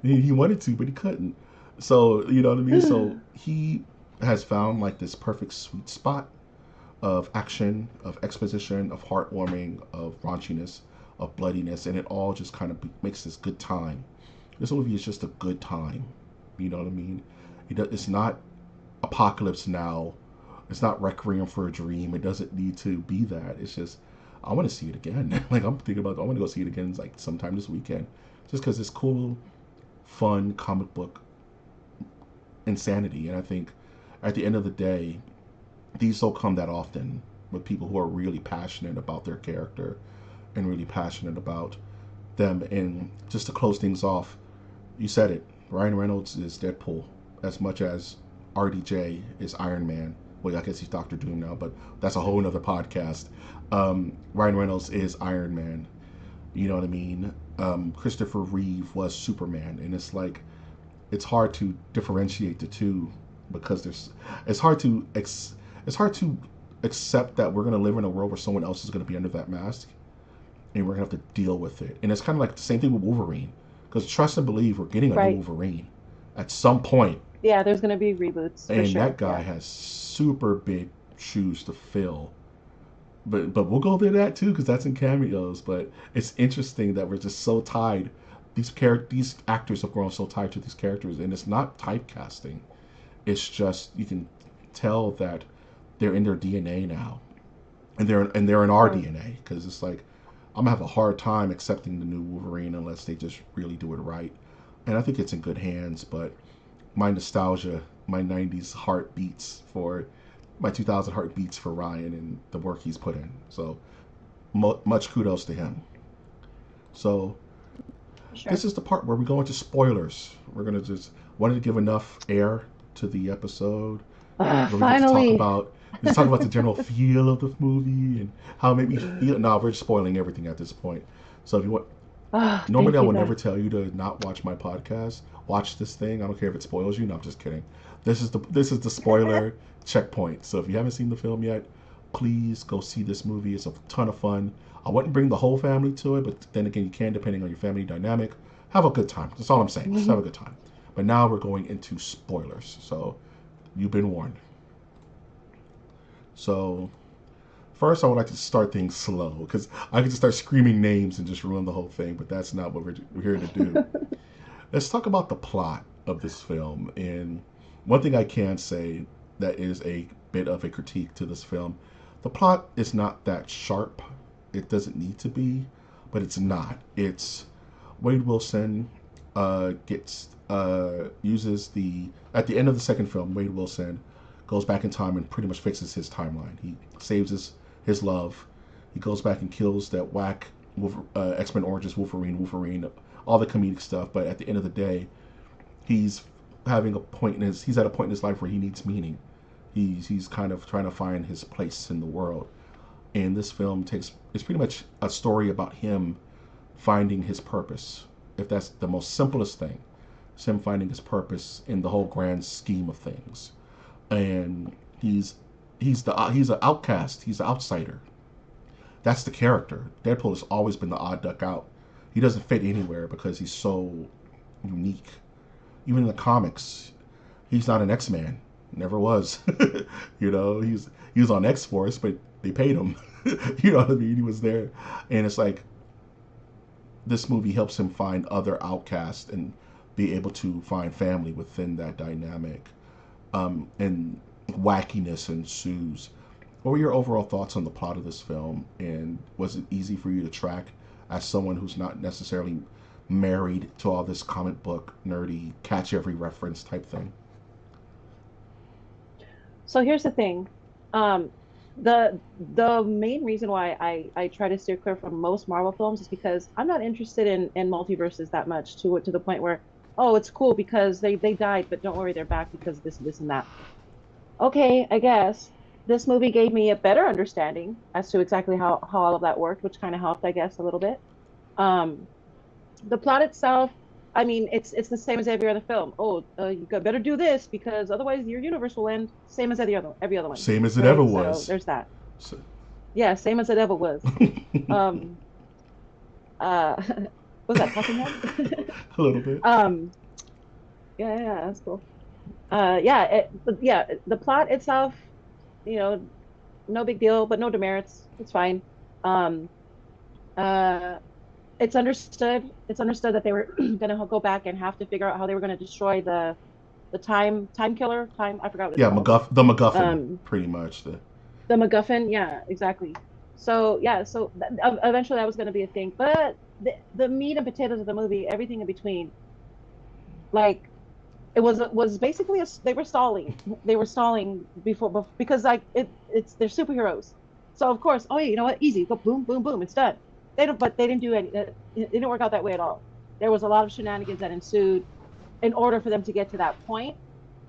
S1: He wanted to, but he couldn't. So you know what I mean. So he has found like this perfect sweet spot of action, of exposition, of heartwarming, of raunchiness, of bloodiness, and it all just kind of makes this good time. This movie is just a good time. You know what I mean? It's not Apocalypse Now. It's not Requiem for a Dream. It doesn't need to be that. It's just I want to see it again. Like I'm thinking about, I want to go see it again like sometime this weekend, just because it's cool, fun comic book insanity. And I think at the end of the day, these don't come that often with people who are really passionate about their character and really passionate about them. And just to close things off, you said it. Ryan Reynolds is Deadpool as much as RDJ is Iron Man. Well, I guess he's Doctor Doom now, but that's a whole nother podcast. Ryan Reynolds is Iron Man. You know what I mean? Christopher Reeve was Superman, and it's like it's hard to differentiate the two because it's hard to it's hard to accept that we're going to live in a world where someone else is going to be under that mask, and we're going to have to deal with it. And it's kind of like the same thing with Wolverine, because trust and believe we're getting a new
S2: Right.
S1: Wolverine at some point.
S2: Yeah, there's gonna be reboots for
S1: And that
S2: sure.
S1: guy
S2: Yeah.
S1: has super big shoes to fill. But we'll go through that too because that's in cameos. But it's interesting that we're just so tied. These actors have grown so tied to these characters, and it's not typecasting. It's just you can tell that they're in their DNA now, and they're in our
S2: Right.
S1: DNA because it's like I'm gonna have a hard time accepting the new Wolverine unless they just really do it right. And I think it's in good hands, but my nostalgia, my 90s heart beats for my 2000 heart beats for Ryan and the work he's put in. So much kudos to him. So
S2: Sure.
S1: this is the part where we go into spoilers. We're gonna just wanted to give enough air to the episode where we get to talk
S2: Finally.
S1: about the general feel of the movie and how it made me feel. No, we're spoiling everything at this point. So if you want, normally
S2: Thank
S1: I
S2: you,
S1: would never
S2: God.
S1: tell you to not watch my podcast. Watch this thing. I don't care if it spoils you. No, I'm just kidding. This is the spoiler checkpoint. So if you haven't seen the film yet, please go see this movie. It's a ton of fun. I wouldn't bring the whole family to it, but then again, you can depending on your family dynamic. Have a good time. That's all I'm saying. Just have a good time. But now we're going into spoilers. So you've been warned. So first, I would like to start things slow because I could just start screaming names and just ruin the whole thing. But that's not what we're here to do. Let's talk about the plot of this film. And one thing I can say that is a bit of a critique to this film, the plot is not that sharp. It doesn't need to be, but it's not. It's Wade Wilson gets uses the at the end of the second film. Wade Wilson goes back in time and pretty much fixes his timeline. He saves his love. He goes back and kills that whack X Men Orange's Wolverine, all the comedic stuff. But at the end of the day, he's he's at a point in his life where he needs meaning. He's kind of trying to find his place in the world. And this film takes it's pretty much a story about him finding his purpose. If that's the most simplest thing, it's him finding his purpose in the whole grand scheme of things. And he's an outcast. He's an outsider. That's the character. Deadpool has always been the odd duck out. He doesn't fit anywhere because he's so unique. Even in the comics, he's not an X-Man. Never was. He was on X-Force, but they paid him. You know what I mean? He was there, and it's like this movie helps him find other outcasts and be able to find family within that dynamic. And wackiness ensues. What were your overall thoughts on the plot of this film, and was it easy for you to track as someone who's not necessarily married to all this comic book nerdy catch every reference type thing?
S2: So here's the thing. Um, the main reason why I try to steer clear from most Marvel films is because I'm not interested in multiverses that much to the point where, oh, it's cool because they died, but don't worry, they're back because this and that. Okay, I guess this movie gave me a better understanding as to exactly how all of that worked, which kind of helped, I guess, a little bit. Um, the plot itself, I mean, it's the same as every other film. Oh, better do this because otherwise your universe will end. Same as every other one,
S1: Same as it ever
S2: right? So
S1: was.
S2: there's that.
S1: So,
S2: Yeah, same as it ever was. Um, uh, was that Talking Heads?
S1: a little bit.
S2: um, yeah, that's cool. The plot itself, you know, no big deal, but no demerits. It's fine. Um, uh, it's understood that they were gonna go back and have to figure out how they were gonna destroy the time killer. Time, I forgot what it's
S1: Yeah,
S2: called.
S1: the MacGuffin,
S2: Um,
S1: pretty much.
S2: the MacGuffin. Yeah, exactly. So yeah, eventually that was gonna be a thing, but the meat and potatoes of the movie, everything in between, like it was basically they were stalling. They were stalling because like it's they're superheroes. So of course, oh yeah, you know what? Easy, go boom, boom, boom, it's done. They didn't do any. It didn't work out that way at all. There was a lot of shenanigans that ensued in order for them to get to that point,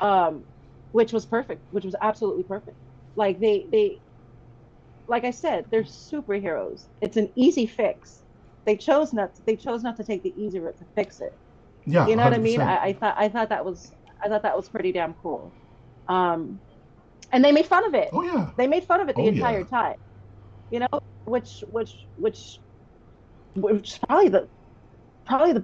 S2: um, which was perfect, which was absolutely perfect. Like like I said, they're superheroes. It's an easy fix. They chose not to take the easy route to fix it.
S1: Yeah,
S2: You know what I mean?
S1: 100%.
S2: I thought that was pretty damn cool. Um, and they made fun of it.
S1: Oh yeah.
S2: They made fun of it the
S1: Oh yeah.
S2: entire time. You know, which which which which is probably the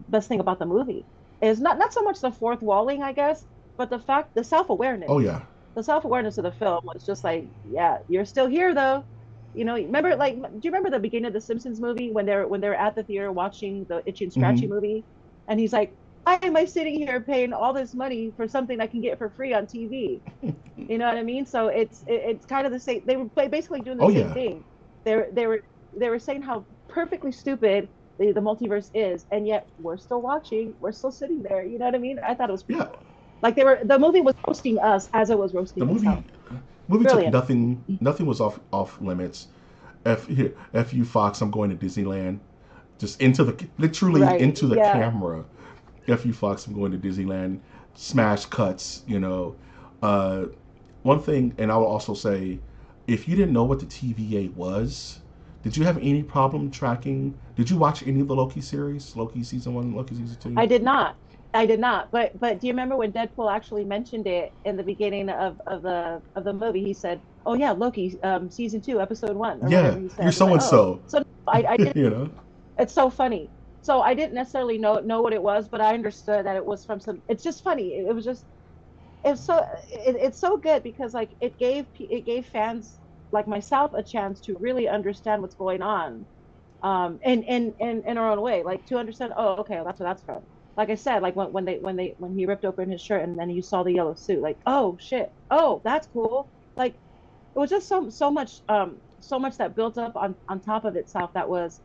S2: best thing about the movie is not so much the fourth walling, I guess, but the
S1: Oh
S2: self-awareness.
S1: yeah.
S2: The self-awareness of the film was just like, yeah, you're still here though. You know, remember like do you remember the beginning of the Simpsons movie when they're at the theater watching the Itchy and Scratchy
S1: Hmm.
S2: movie and he's like, why am I sitting here paying all this money for something I can get for free on TV? You know what I mean? So it's kind of the same. They were basically doing the
S1: Oh
S2: same
S1: yeah.
S2: thing. They were they were saying how perfectly stupid the multiverse is, and yet we're still watching. We're still sitting there. You know what I mean? I thought it was pretty
S1: Yeah.
S2: cool. Like the movie was roasting us as it was
S1: The
S2: roasting
S1: movie
S2: itself.
S1: movie took
S2: Brilliant.
S1: nothing. Nothing was off limits. F you Fox, I'm going to Disneyland. Just into the literally
S2: Right.
S1: into the
S2: Yeah.
S1: camera. F you Fox, I'm going to Disneyland. Smash cuts. Uh, one thing, and I will also say, if you didn't know what the TVA was, did you have any problem tracking? Did you watch any of the Loki series? Loki season one, Loki season two?
S2: I did not. I did not. But do you remember when Deadpool actually mentioned it in the beginning of the movie? He said, "Oh yeah, Loki, season two, episode one, or
S1: Yeah,
S2: whatever he
S1: you're
S2: said." I'm
S1: so
S2: like,
S1: and
S2: "Oh,
S1: so.
S2: so no, I didn't."
S1: you know.
S2: It's so funny. So I didn't necessarily know what it was, but I understood that it was from some. It's just funny. It was just it's so good because like it gave fans like myself a chance to really understand what's going on in our own way, like to understand, oh okay, well, that's what that's from. Like I said, like when he ripped open his shirt and then you saw the yellow suit, like, oh shit, oh that's cool. Like it was just so much that built up on top of itself that was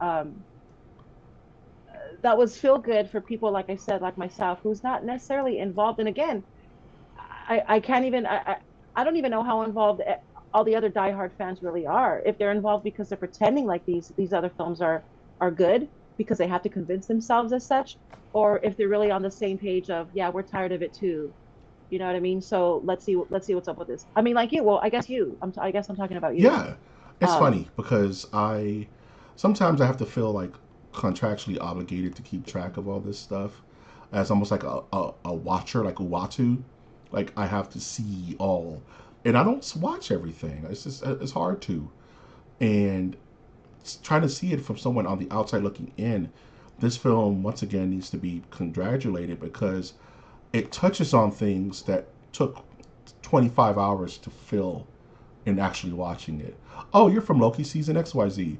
S2: feel good for people, like I said, like myself, who's not necessarily involved. And again, I can't even I don't even know how involved all the other diehard fans really are. If they're involved because they're pretending like these other films are good because they have to convince themselves as such, or if they're really on the same page of, yeah, we're tired of it too. You know what I mean? So let's see what's up with this. I mean, like you. Well, I guess you. I guess I'm talking about you.
S1: Yeah, it's
S2: Um,
S1: funny because I sometimes I have to feel like contractually obligated to keep track of all this stuff as almost like a watcher, like Uatu. Like I have to see all, and I don't watch everything. It's just it's hard to, and trying to see it from someone on the outside looking in. This film once again needs to be congratulated because it touches on things that took 25 hours to fill in actually watching it. Oh, you're from Loki season XYZ.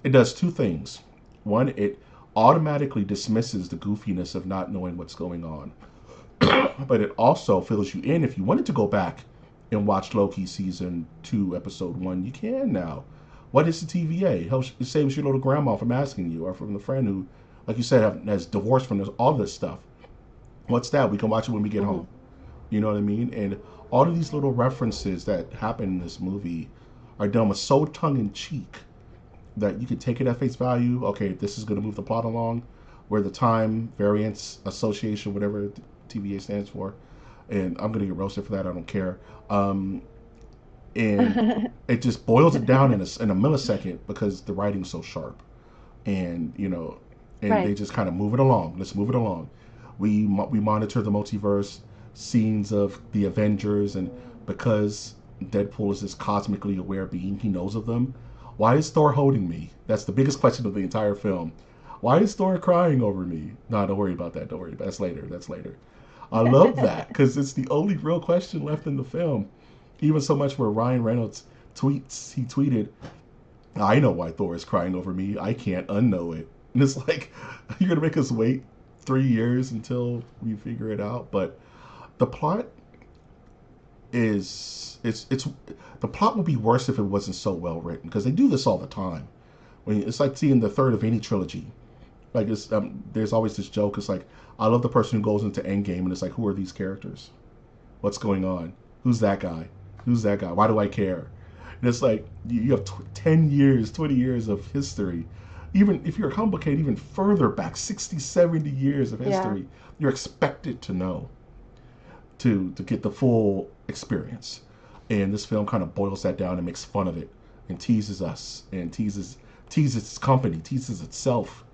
S1: It does two things. One, it automatically dismisses the goofiness of not knowing what's going on, but it also fills you in. If you wanted to go back and watch Loki season 2, episode 1, you can now. What is the TVA? It saves your little grandma from asking you, or from the friend who, like you said, has divorced from all this stuff. What's that? We can watch it when we get
S2: mhm.
S1: home. You know what I mean? And all of these little references that happen in this movie are done with so tongue in cheek that you could take it at face value. Okay, this is going to move the plot along. Where the time variance association, whatever TVA stands for, and I'm going to get roasted for that. I don't care. Um, and it just boils it down in a millisecond because the writing's so sharp, and and they
S2: Right.
S1: just kind of move it along. Let's move it along. We monitor the multiverse scenes of the Avengers, and because Deadpool is this cosmically aware being, he knows of them. Why is Thor holding me? That's the biggest question of the entire film. Why is Thor crying over me? No, don't worry about that. Don't worry about that's later. That's later. I love that because it's the only real question left in the film. Even so much where Ryan Reynolds he tweeted, I know why Thor is crying over me. I can't unknow it. And it's like, you're going to make us wait 3 years until we figure it out. But the plot it's the plot would be worse if it wasn't so well written because they do this all the time. When it's like seeing the third of any trilogy. Like there's always this joke. It's like I love the person who goes into Endgame and it's like, who are these characters? What's going on? Who's that guy? Who's that guy? Why do I care? And it's like you have 10 years, 20 years of history. Even if you're complicated even further back, 60, 70 years of
S2: Yeah.
S1: history, you're expected to know to get the full experience. And this film kind of boils that down and makes fun of it and teases us and teases its company, teases itself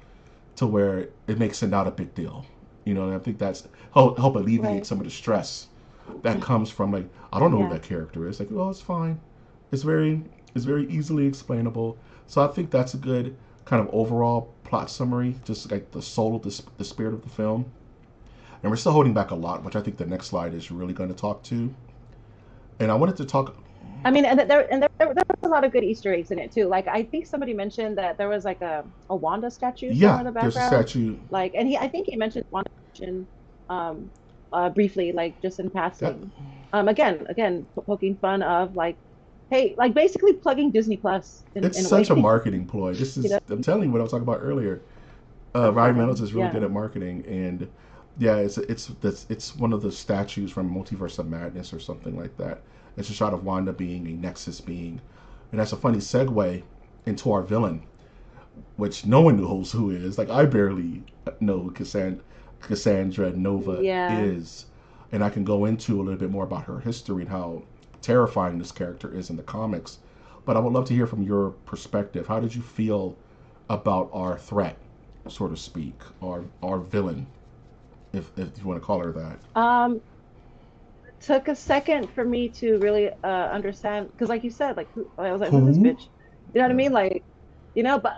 S1: to where it makes it not a big deal. And I think that's help alleviate
S2: Right.
S1: some of the stress that comes from like I don't know who
S2: Yeah.
S1: that character is. Like, oh, it's fine. It's very it's very easily explainable. So I think that's a good kind of overall plot summary, just like the soul of the spirit of the film. And we're still holding back a lot, which I think the next slide is really going to talk to. And I wanted to talk.
S2: I mean, and there was a lot of good Easter eggs in it too. Like I think somebody mentioned that there was like a Wanda statue somewhere
S1: Yeah,
S2: in the
S1: there's a
S2: background.
S1: statue
S2: Like, and I think he mentioned Wanda um briefly, like just in
S1: that
S2: passing. Again, poking fun of like, hey, like basically plugging Disney Plus
S1: it's
S2: in a
S1: such a
S2: way.
S1: marketing ploy. This
S2: You
S1: is
S2: know,
S1: I'm telling you what I was talking about earlier.
S2: that's
S1: Ryan
S2: funny.
S1: Reynolds is really good
S2: Yeah.
S1: at marketing, and yeah, it's one of the statues from Multiverse of Madness or something like that. It's a shot of Wanda being a Nexus being, and that's a funny segue into our villain, which no one knows who is. Like I barely know who Cassandra Nova
S2: Yeah.
S1: is, and I can go into a little bit more about her history and how terrifying this character is in the comics. But I would love to hear from your perspective. How did you feel about our threat, so to speak, our villain, if you want to call her that?
S2: Um, took a second for me to really understand because like you said, like I was like, who's this
S1: Who?
S2: bitch? You know what I
S1: Yeah.
S2: mean? Like, but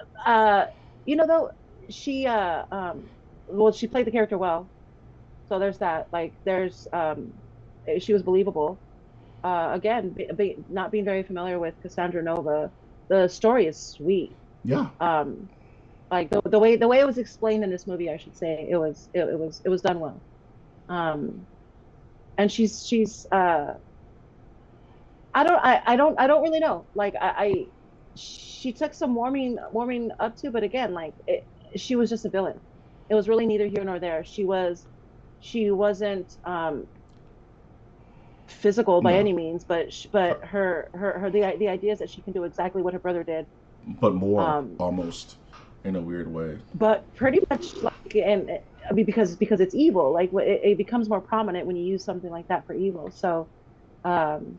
S2: though she well, she played the character well. So there's that. Like there's she was believable. Again, not being very familiar with Cassandra Nova, the story is sweet.
S1: Yeah.
S2: Um, like the way it was explained in this movie, I should say, it was done well. Um, and she's I don't really know. Like she took some warming up to, but again, like she was just a villain. It was really neither here nor there. She wasn't physical by
S1: No.
S2: any means, but
S1: Uh,
S2: her the idea is that she can do exactly what her brother did.
S1: but more
S2: Um,
S1: almost. in a weird way.
S2: but pretty much like, and I mean, because it's evil, like it becomes more prominent when you use something like that for evil. So, um,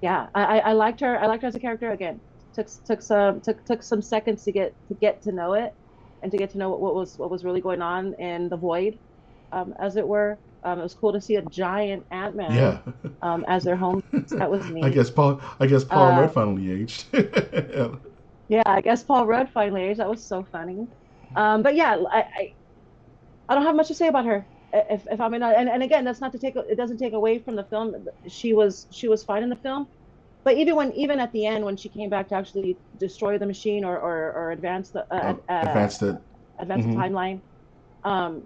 S2: yeah, I liked her. I liked her as a character. Again, took some seconds to get to know it, and to get to know what was really going on in the void, as it were. It was cool to see a giant Ant-Man,
S1: Yeah.
S2: as their home. That was
S1: I
S2: neat.
S1: guess Paul. I guess Paul Rudd
S2: Uh,
S1: finally aged.
S2: yeah, I guess Paul Rudd finally aged. That was so funny. But yeah, I don't have much to say about her. If I mean, and again, that's not to take it doesn't take away from the film. She was fine in the film, but even at the end when she came back to actually destroy the machine or
S1: Advanced it.
S2: advance the
S1: Hmm.
S2: timeline, um,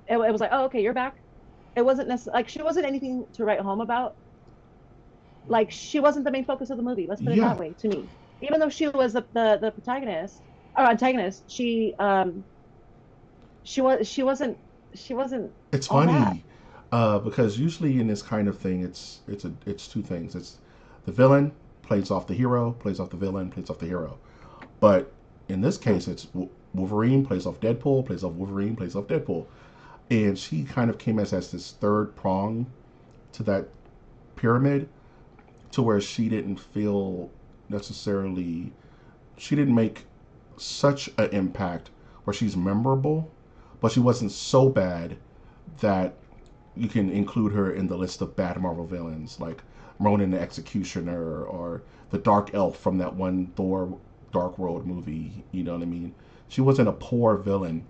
S2: it was like, oh, okay, you're back. It wasn't necessarily like she wasn't anything to write home about. Like she wasn't the main focus of the movie. Let's put it
S1: Yeah,
S2: that way. To me, even though she was the protagonist or antagonist, she wasn't
S1: it's
S2: all that.
S1: funny because usually in this kind of thing, it's two things. It's the villain plays off the hero, plays off the villain, plays off the hero. But in this
S2: Hmm.
S1: case, it's Wolverine plays off Deadpool, plays off Wolverine, plays off Deadpool, and she kind of came as this third prong to that pyramid, to where she didn't feel necessarily she didn't make such an impact where she's memorable, but she wasn't so bad that you can include her in the list of bad Marvel villains like Ronan the Executioner or the Dark Elf from that one Thor Dark World movie. You know what I mean? She wasn't a poor villain,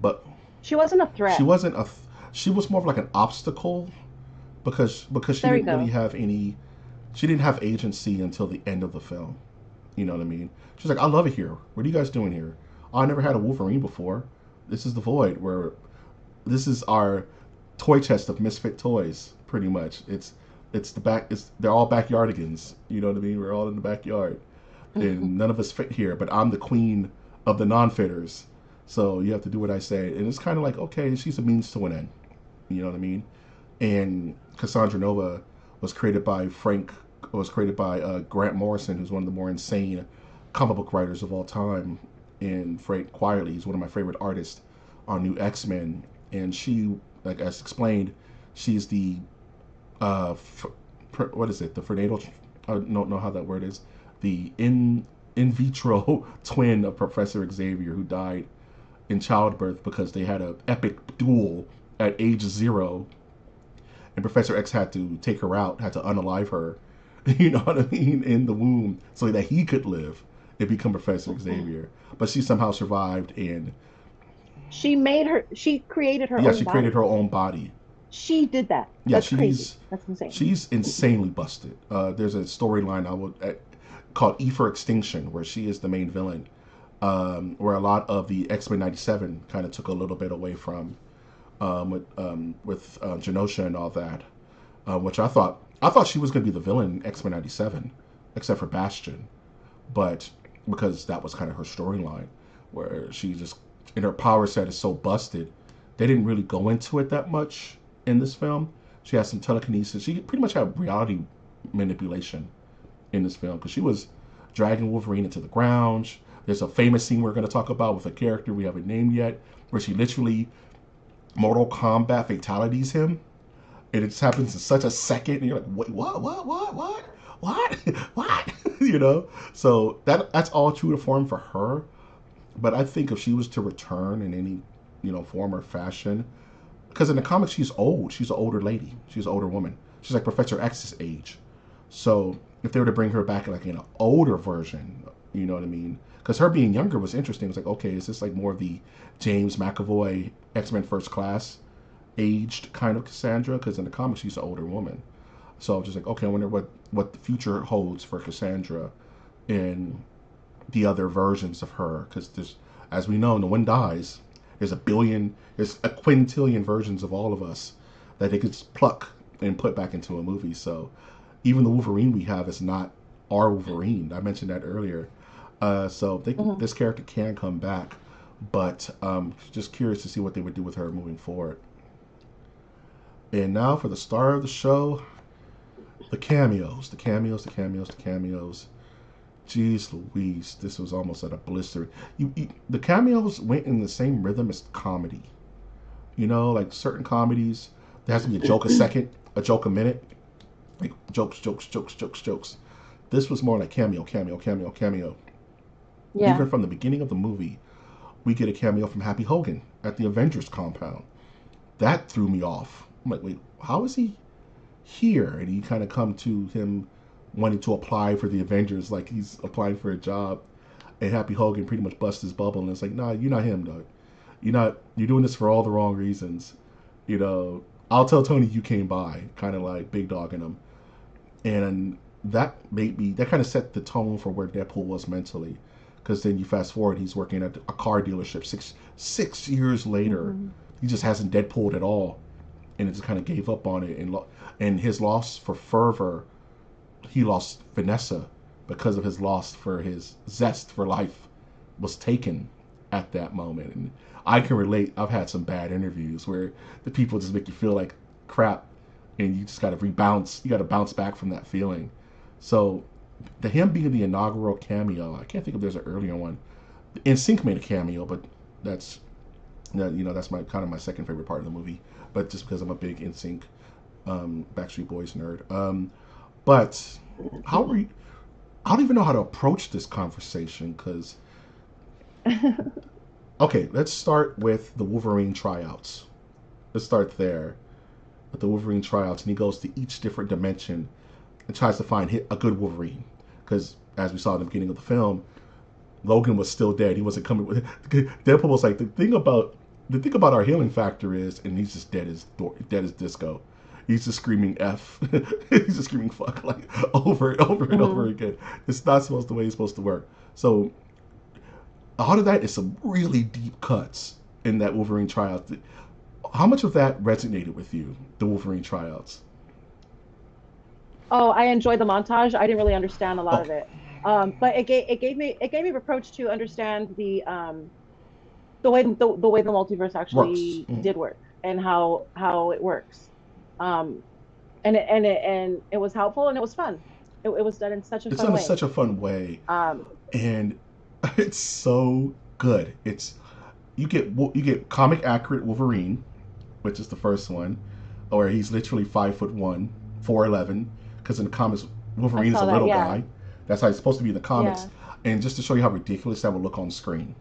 S1: but
S2: She wasn't a
S1: she
S2: threat.
S1: wasn't a. She was more of like an obstacle because she
S2: There you
S1: didn't really
S2: go.
S1: have any. She didn't have agency until the end of the film. You know what I mean? She's like, I love it here. What are you guys doing here? Oh, I never had a Wolverine before. This is the void where this is our toy chest of misfit toys, pretty much. It's the back. It's they're all backyardigans. You know what I mean? We're all in the backyard, and none of us fit here. But I'm the queen of the non-fitters, so you have to do what I say. And it's kind of like, okay, she's a means to an end. You know what I mean? And Cassandra Nova was created by Grant Morrison, who's one of the more insane comic book writers of all time. And Frank Quitely, he's one of my favorite artists on New X Men. And she, like as explained, she's the what is it? The prenatal? I don't know how that word is. The in vitro twin of Professor Xavier, who died in childbirth because they had an epic duel at age 0, and Professor X had to take her out, had to unalive her, you know what I mean, in the womb so that he could live and become Professor Xavier. But she somehow survived, and
S2: She created her
S1: yeah,
S2: own
S1: she created
S2: body.
S1: her own body.
S2: She did that.
S1: Yeah,
S2: That's crazy. That's insane.
S1: she's insanely busted. There's a storyline called E for Extinction, where she is the main villain, where a lot of the X-Men '97 kind of took a little bit away from with Genosha and all that, which I thought she was going to be the villain in X-Men '97, except for Bastion, but because that was kind of her storyline, where she just and her power set is so busted, they didn't really go into it that much in this film. She has some telekinesis. She pretty much had reality manipulation in this film because she was dragging Wolverine into the ground. There's a famous scene we're going to talk about with a character we haven't named yet, where she literally Mortal Kombat fatalities him, and it just happens in such a second, and you're like, wait, what, what, you know? So that's all true to form for her. But I think if she was to return in any, form or fashion, because in the comics she's old, she's an older lady, she's an older woman, she's like Professor X's age. So if they were to bring her back like in an older version, you know what I mean? Because her being younger was interesting. It's like, okay, is this like more of the James McAvoy X-Men First Class aged kind of Cassandra? Because in the comics she's an older woman. So I was just like, okay, I wonder what the future holds for Cassandra in the other versions of her. Because there's, as we know, no one dies. There's a quintillion versions of all of us that they could just pluck and put back into a movie. So even the Wolverine we have is not our Wolverine. I mentioned that earlier. So
S2: Mhm.
S1: this character can come back, but just curious to see what they would do with her moving forward. And now for the star of the show, the cameos, the cameos, the cameos, the cameos. Jeez Louise, this was almost at a blister. The cameos went in the same rhythm as comedy. You know, like certain comedies, there has to be a joke a second, a joke a minute, like jokes, jokes, jokes, jokes, jokes. This was more like cameo, cameo, cameo, cameo.
S2: Yeah.
S1: Even from the beginning of the movie, we get a cameo from Happy Hogan at the Avengers compound. That threw me off. I'm like, wait, how is he here? And you kind of come to him wanting to apply for the Avengers, like he's applying for a job. And Happy Hogan pretty much busts his bubble, and it's like, nah, you're not him, dog. You're not. You're doing this for all the wrong reasons. You know, I'll tell Tony you came by, kind of like big dogging him, and that made me. That kind of set the tone for where Deadpool was mentally, because then you fast forward, he's working at a car dealership. Six years later,
S2: Hmm.
S1: he just hasn't Deadpooled at all, and it just kind of gave up on it. And his loss for fervor, he lost Vanessa because of his loss for his zest for life was taken at that moment. And I can relate. I've had some bad interviews where the people just make you feel like crap, and you just got to rebounce. You got to bounce back from that feeling. So, the him being the inaugural cameo, I can't think if there's an earlier one. NSYNC made a cameo, but that's that's my kind of my second favorite part of the movie. But just because I'm a big NSYNC Backstreet Boys nerd. But how are you? I don't even know how to approach this conversation because okay, let's start with the Wolverine tryouts. Let's start there with the Wolverine tryouts, and he goes to each different dimension and tries to find a good Wolverine. Because as we saw in the beginning of the film, Logan was still dead. He wasn't coming with. Deadpool was like the thing about our healing factor is, and he's just dead as disco. He's just screaming F. He's just screaming fuck like over and over and over
S2: Hmm.
S1: again. It's not supposed the way it's supposed to work. So out of that is some really deep cuts in that Wolverine tryout. How much of that resonated with you, the Wolverine tryouts?
S2: Oh, I enjoyed the montage. I didn't really understand a lot
S1: Oh,
S2: of it. But it gave me approach to understand the way the multiverse
S1: works.
S2: actually did work and how it works. Um, and it was helpful and it was fun. It was done in such a
S1: It's
S2: fun
S1: done in
S2: way.
S1: such a fun way,
S2: Um,
S1: and it's so good. You get comic accurate Wolverine, which is the first one, where he's literally 5'1", 4'11", because in the comics
S2: I
S1: Wolverine is a
S2: saw that.
S1: little
S2: Yeah,
S1: guy. That's how he's supposed to be in the comics,
S2: yeah.
S1: and just to show you how ridiculous that would look on screen.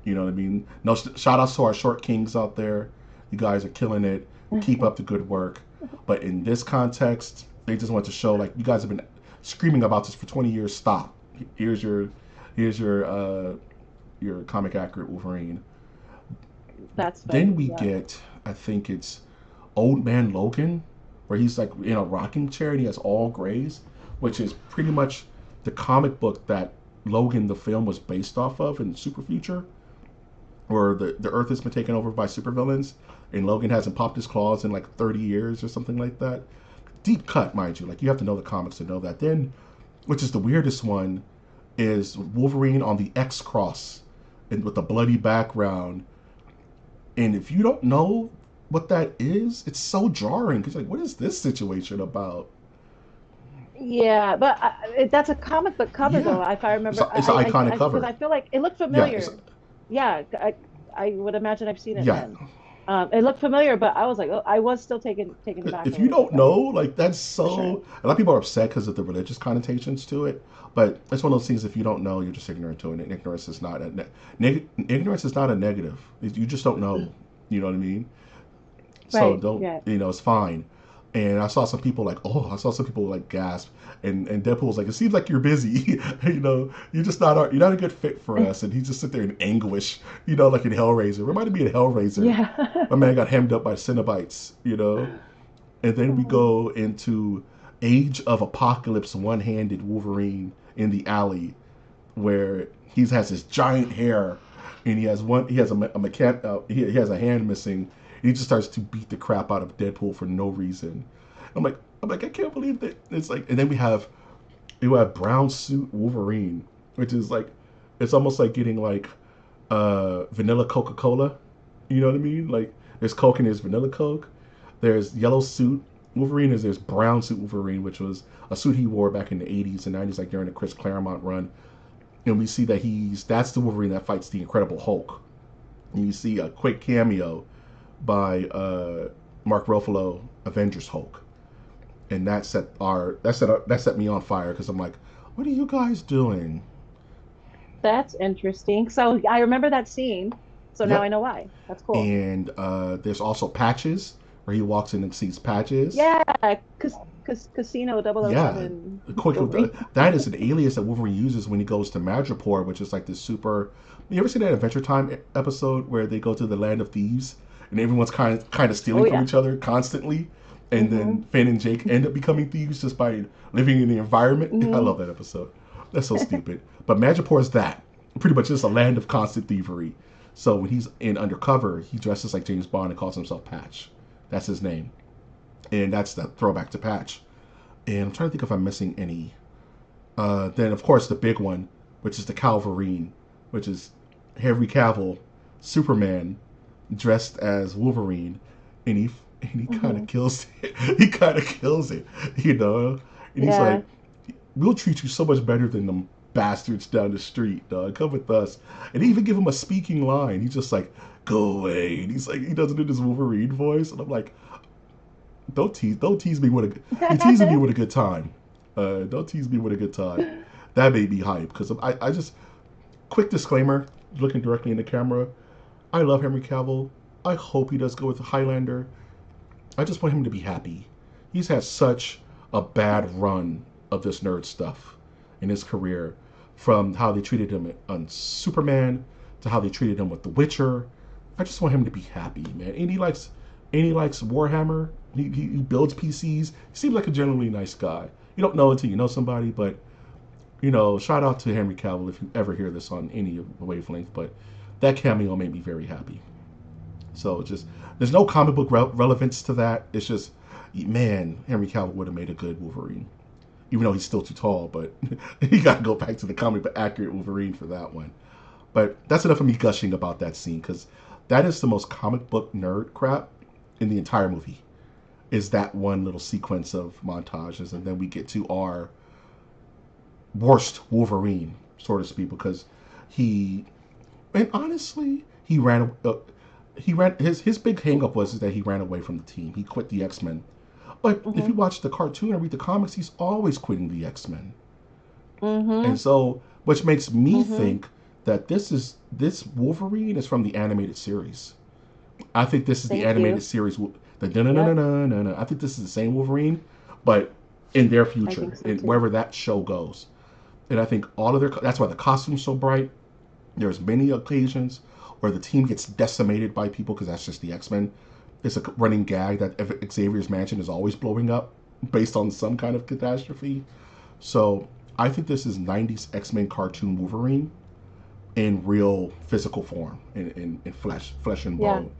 S1: You know what I mean? No, shout outs to our short kings out there. You guys are killing it. Keep up the good work. But in this context, they just want to show like you guys have been screaming about this for 20 years. Stop. Here's your here's your comic accurate Wolverine.
S2: That's
S1: Then
S2: funny.
S1: we
S2: Yeah.
S1: get, I think it's Old Man Logan, where he's like in a rocking chair and he has all grays, which is pretty much the comic book that Logan the film was based off of in Super Future, where the Earth has been taken over by supervillains, and Logan hasn't popped his claws in like 30 years or something like that. Deep cut, mind you. Like you have to know the comics to know that. Then, which is the weirdest one, is Wolverine on the X cross, and with a bloody background. And if you don't know what that is, it's so jarring because like, what is this situation about?
S2: Yeah, but that's a comic book cover
S1: Yeah,
S2: though. If I remember,
S1: it's an iconic
S2: because
S1: cover.
S2: I feel like it looked
S1: Yeah, it's
S2: familiar. Yeah, I would imagine I've seen it
S1: yeah.
S2: then. It looked familiar, but I was like, oh, I was still taken aback a
S1: If you
S2: little bit
S1: don't
S2: by
S1: know,
S2: it
S1: like that's
S2: for sure.
S1: so. A lot of people are upset because of the religious connotations to it. But it's one of those things. If you don't know, you're just ignorant to it. And ignorance is not ignorance is not a negative. You just don't know. You know what I mean? So
S2: Right.
S1: don't
S2: Yeah.
S1: it's fine. And I saw some people like, oh, I saw some people like gasp, and Deadpool was like, it seems like you're busy, you're not a good fit for us, and he just sit there in anguish, like in Hellraiser. Reminded me of Hellraiser.
S2: Yeah.
S1: My man got hemmed up by Cenobites. And then we
S2: Oh,
S1: go into Age of Apocalypse, one-handed Wolverine in the alley, where he has his giant hair, and he has he has a hand missing, and he just starts to beat the crap out of Deadpool for no reason. I'm like I can't believe that it's like, and then we have brown suit Wolverine, which is like it's almost like getting like vanilla Coca-Cola. You know what I mean? Like there's Coke and there's vanilla Coke. There's yellow suit Wolverine is there's brown suit Wolverine, which was a suit he wore back in the 80s and 90s, like during the Chris Claremont run. And we see that that's the Wolverine that fights the Incredible Hulk. And you see a quick cameo by Mark Ruffalo, Avengers Hulk, and that set me on fire because I'm like, what are you guys doing?
S2: That's interesting. So I remember that scene. So now I
S1: Yep.
S2: know why. That's cool.
S1: And there's also Patches, where he walks in and sees Patches.
S2: Yeah, Casino
S1: Yeah,
S2: 007
S1: quick.
S2: Wolverine.
S1: That is an alias that Wolverine uses when he goes to Madripoor, which is like this super. You ever seen that Adventure Time episode where they go to the land of thieves and everyone's kind of
S2: Oh
S1: stealing from
S2: yeah.
S1: each other constantly, and
S2: Mm-hmm.
S1: then Finn and Jake end up becoming thieves just by living in the environment. I
S2: Mm-hmm.
S1: love that episode. That's so stupid. But Madripoor is that pretty much just a land of constant thievery. So when he's in undercover, he dresses like James Bond and calls himself Patch. That's his name, and that's the throwback to Patch. And I'm trying to think if I'm missing any. Then, of course, the big one, which is the Calvarine, which is Henry Cavill, Superman, dressed as Wolverine, and he kind
S2: Mm-hmm.
S1: of kills it. He kind of kills it, you know. And he's
S2: Yeah.
S1: like, "We'll treat you so much better than them bastards down the street, dog. Come with us." And they even give him a speaking line. He's just like, "Go away." And he's like, he does it in his Wolverine voice, and I'm like, don't tease me with a. You're teasing me with a good time. Don't tease me with a good time. That made me hype because I just quick disclaimer, looking directly in the camera. I love Henry Cavill. I hope he does go with Highlander. I just want him to be happy. He's had such a bad run of this nerd stuff in his career, from how they treated him on Superman to how they treated him with The Witcher. I just want him to be happy, man. And he likes Warhammer. He builds PCs. He seems like a generally nice guy. You don't know until you know somebody, but shout out to Henry Cavill if you ever hear this on any of the wavelength. But that cameo made me very happy. So just there's no comic book relevance to that. It's just, man, Henry Cavill would have made a good Wolverine, even though he's still too tall. But you got to go back to the comic book accurate Wolverine for that one. But that's enough of me gushing about that scene because that is the most comic book nerd crap in the entire movie. Is that one little sequence of montages, and then we get to our worst Wolverine, so to speak, because he, and honestly, he ran his big hangup was that he ran away from the team. He quit the X-Men. But if
S2: Mm-hmm.
S1: you watch the cartoon and read the comics, he's always quitting the X-Men.
S2: Mm-hmm.
S1: And so, which makes me
S2: Mm-hmm.
S1: think that this Wolverine is from the animated series. I think this is the
S2: Thank
S1: animated
S2: you.
S1: series. The no no no no
S2: Yep.
S1: no no no. I think this is the same Wolverine, but in their
S2: I
S1: future,
S2: think so
S1: in
S2: too.
S1: wherever that show goes. And I think all of their that's why the costume's so bright. There's many occasions where the team gets decimated by people because that's just the X-Men. It's a running gag that Xavier's mansion is always blowing up based on some kind of catastrophe. So I think this is 90s X-Men cartoon Wolverine in real physical form, in flesh and
S2: Yeah.
S1: bone.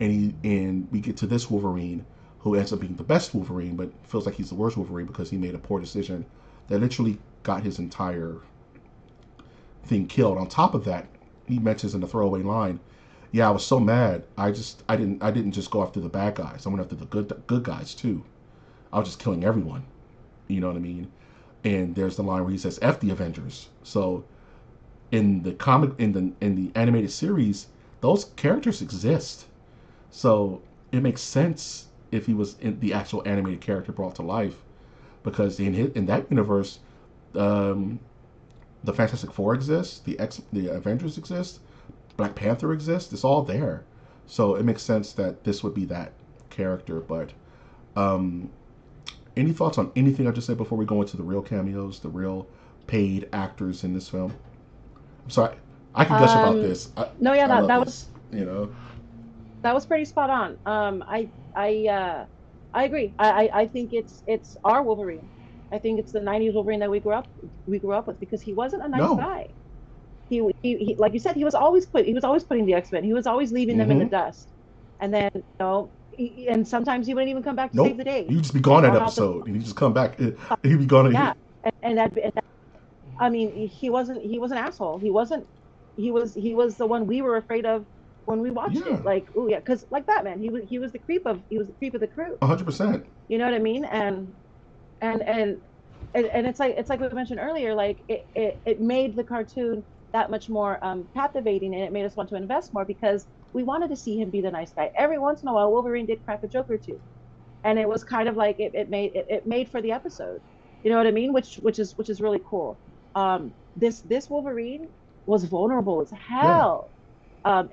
S1: And we get to this Wolverine who ends up being the best Wolverine, but feels like he's the worst Wolverine because he made a poor decision that literally got his entire thing killed. On top of that, he mentions in the throwaway line, "Yeah, I was so mad. I didn't just go after the bad guys. I went after the good guys too. I was just killing everyone." You know what I mean? And there's the line where he says, "F the Avengers." So in the comic, in the animated series, those characters exist. So it makes sense if he was in the actual animated character brought to life, because in that universe, um, the Fantastic Four exists, the Avengers exist, Black Panther exists. It's all there. So it makes sense that this would be that character. But um, any thoughts on anything I just said before we go into the real cameos, the real paid actors in this film? I'm sorry, I can gush about
S2: Um,
S1: this. I
S2: no, yeah,
S1: I
S2: that
S1: love
S2: that
S1: this.
S2: was
S1: You know.
S2: that was pretty spot on. I agree. I think it's our Wolverine. I think it's the '90s Wolverine that we grew up with because he wasn't a nice
S1: No.
S2: guy. He like you said, he was always putting the X-Men. He was always leaving them in the
S1: Mm-hmm.
S2: dust. And then, and sometimes he wouldn't even come back to save
S1: Nope.
S2: the day
S1: You just be gone that
S2: or help the
S1: episode, and you just come back. He'd be gone.
S2: yeah. And I mean, he was an asshole. He was the one we were afraid of when we watched
S1: Yeah,
S2: it. Like, oh yeah, because like Batman, he was the creep of the crew.
S1: 100%.
S2: You know what I mean? And and and it's like we mentioned earlier, like it made the cartoon that much more captivating, and it made us want to invest more because we wanted to see him be the nice guy. Every once in a while, Wolverine did crack a joke or two, and it was kind of like it made for the episode. You know what I mean? Which is really cool. This Wolverine was vulnerable as
S1: Yeah,
S2: hell,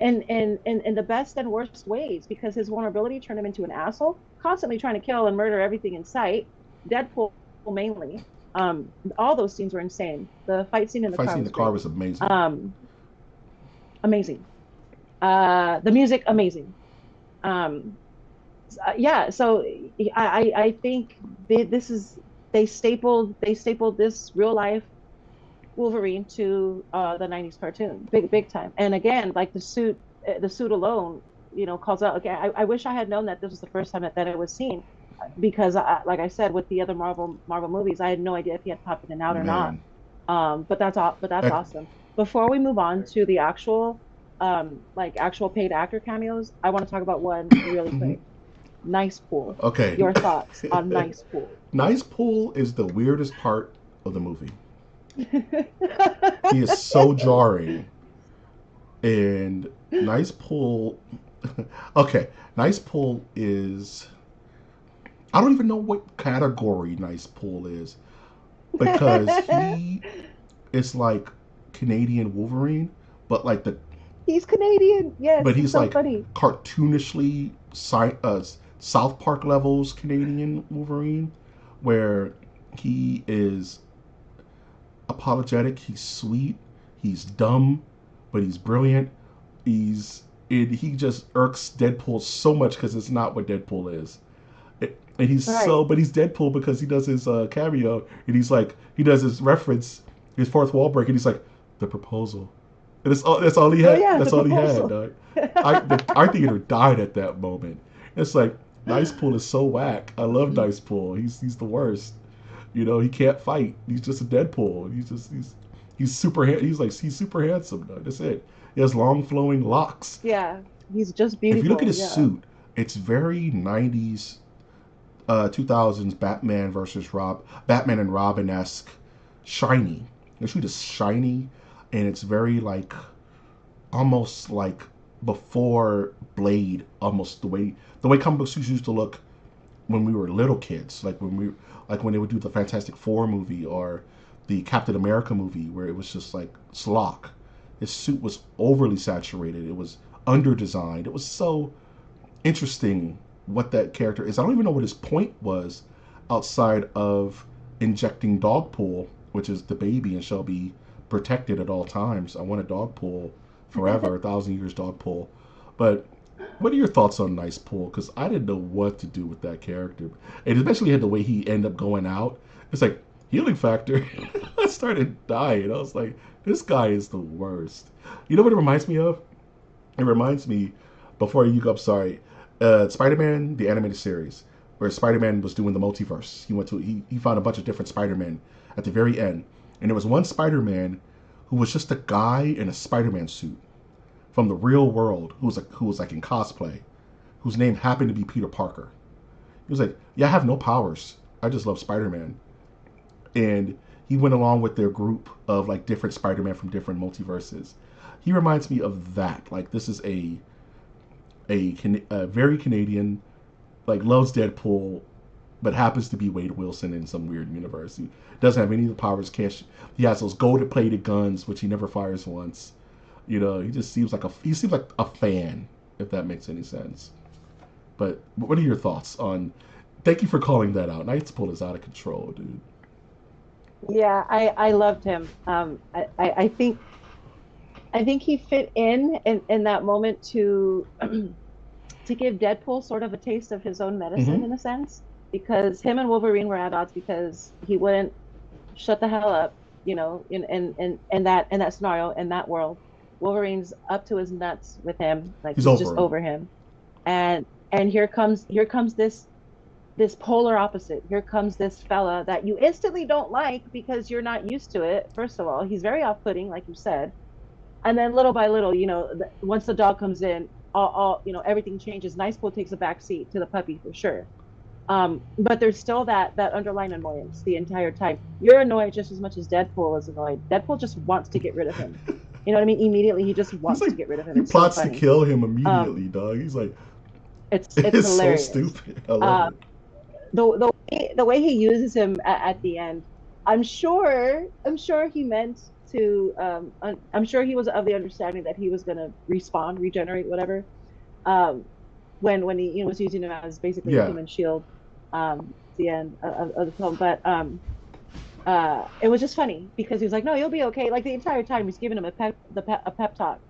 S2: in the best and worst ways because his vulnerability turned him into an asshole, constantly trying to kill and murder everything in sight. Deadpool mainly. All those scenes were insane. The fight scene in the
S1: fight
S2: car
S1: scene in the
S2: was
S1: car
S2: great.
S1: was amazing.
S2: Um, Amazing. The music amazing. Um, yeah. So I think this is they stapled this real life Wolverine to the '90s cartoon, big time. And again, like the suit alone, calls out. Okay, I wish I had known that this was the first time that it was seen, because like I said, with the other Marvel movies, I had no idea if he had popped in and out or not.
S1: Man,
S2: But that's all. But that's
S1: Ec-
S2: awesome. Before we move on to the actual paid actor cameos, I want to talk about one really
S1: mhm.
S2: quick. Nice Pool.
S1: Okay.
S2: Your thoughts on Nice Pool?
S1: Nice Pool is the weirdest part of the movie. He is so jarring. And Nice Pool. Okay, Nice Pool is. I don't even know what category Nice Pool is because he is like Canadian Wolverine, but like the
S2: He's Canadian. Yes,
S1: but
S2: it's
S1: he's
S2: so
S1: like
S2: funny.
S1: cartoonishly South Park levels Canadian Wolverine, where he is apologetic, he's sweet, he's dumb, but he's brilliant. He just irks Deadpool so much because it's not what Deadpool is. And
S2: Right.
S1: but he's Deadpool because he does his cameo and he does his reference, his fourth wall break, and he's like, the proposal. And that's all he
S2: Oh
S1: had.
S2: yeah,
S1: That's
S2: the
S1: all he had,
S2: proposal.
S1: dog. Our theater died at that moment. It's like Nice Pool is so whack. I love Nice Pool. He's the worst. He can't fight. He's just a Deadpool. He's super handsome. Dog. That's it. He has long flowing locks.
S2: Yeah, he's just
S1: If you look at
S2: beautiful.
S1: his
S2: Yeah.
S1: suit, it's very 90s 2000s Batman and Robin esque, shiny. The suit is shiny, and it's very like almost like before Blade, almost the way comic book suits used to look when we were little kids, like when they would do the Fantastic Four movie or the Captain America movie, where it was just like slock. His suit was overly saturated. It was under designed. It was so interesting what that character is. I don't even know what his point was outside of injecting dog pool, which is the baby and shall be protected at all times. I want a dog pool forever, 1,000 years dog pool. But what are your thoughts on Nice Pool? Because I didn't know what to do with that character, and especially had the way he ended up going out. It's like healing factor. I started dying. I was like, this guy is the worst. You know what it reminds me of? It reminds me, before you go up, sorry, Spider-Man, the animated series, where Spider-Man was doing the multiverse. He found a bunch of different Spider-Men at the very end, and there was one Spider-Man who was just a guy in a Spider-Man suit from the real world who was like in cosplay, whose name happened to be Peter Parker. He was like, "Yeah, I have no powers. I just love Spider-Man," and he went along with their group of like different Spider-Man from different multiverses. He reminds me of that. Like this is a very Canadian, like loves Deadpool, but happens to be Wade Wilson in some weird universe. He doesn't have any of the powers. He has those gold plated guns, which he never fires once. He just seems like a fan, if that makes any sense. But what are your thoughts on? Thank you for calling that out. Nightpool is out of control, dude.
S2: Yeah, I loved him. I think he fit in that moment to give Deadpool sort of a taste of his own
S1: Mm-hmm.
S2: medicine in a sense, because him and Wolverine were at odds because he wouldn't shut the hell up, in that scenario, in that world. Wolverine's up to his nuts with him, like
S1: He's
S2: he's just
S1: over him.
S2: over him. And here comes this polar opposite. Here comes this fella that you instantly don't like because you're not used to it. First of all, he's very off-putting, like you said. and then little by little, once the dog comes in, all everything changes. Nice Pool takes a back seat to the puppy for sure. But there's still that underlying annoyance the entire time. You're annoyed just as much as Deadpool is annoyed. Deadpool just wants to get rid of him. You know what I mean? Immediately, he just
S1: He's
S2: wants
S1: like,
S2: to get rid of him.
S1: he
S2: It's so
S1: plots to
S2: funny.
S1: kill him
S2: Um,
S1: immediately, dog. He's like,
S2: it's
S1: it's so
S2: hilarious.
S1: stupid. I love
S2: Uh,
S1: it.
S2: the way he uses him at the end, I'm sure he meant to. I'm sure he was of the understanding that he was gonna respawn, regenerate, whatever. Um, when he was using him as basically a
S1: Yeah.
S2: human shield, at the end of the film. But it was just funny because he was like, "No, you'll be okay." Like the entire time, he's giving him a pep talk,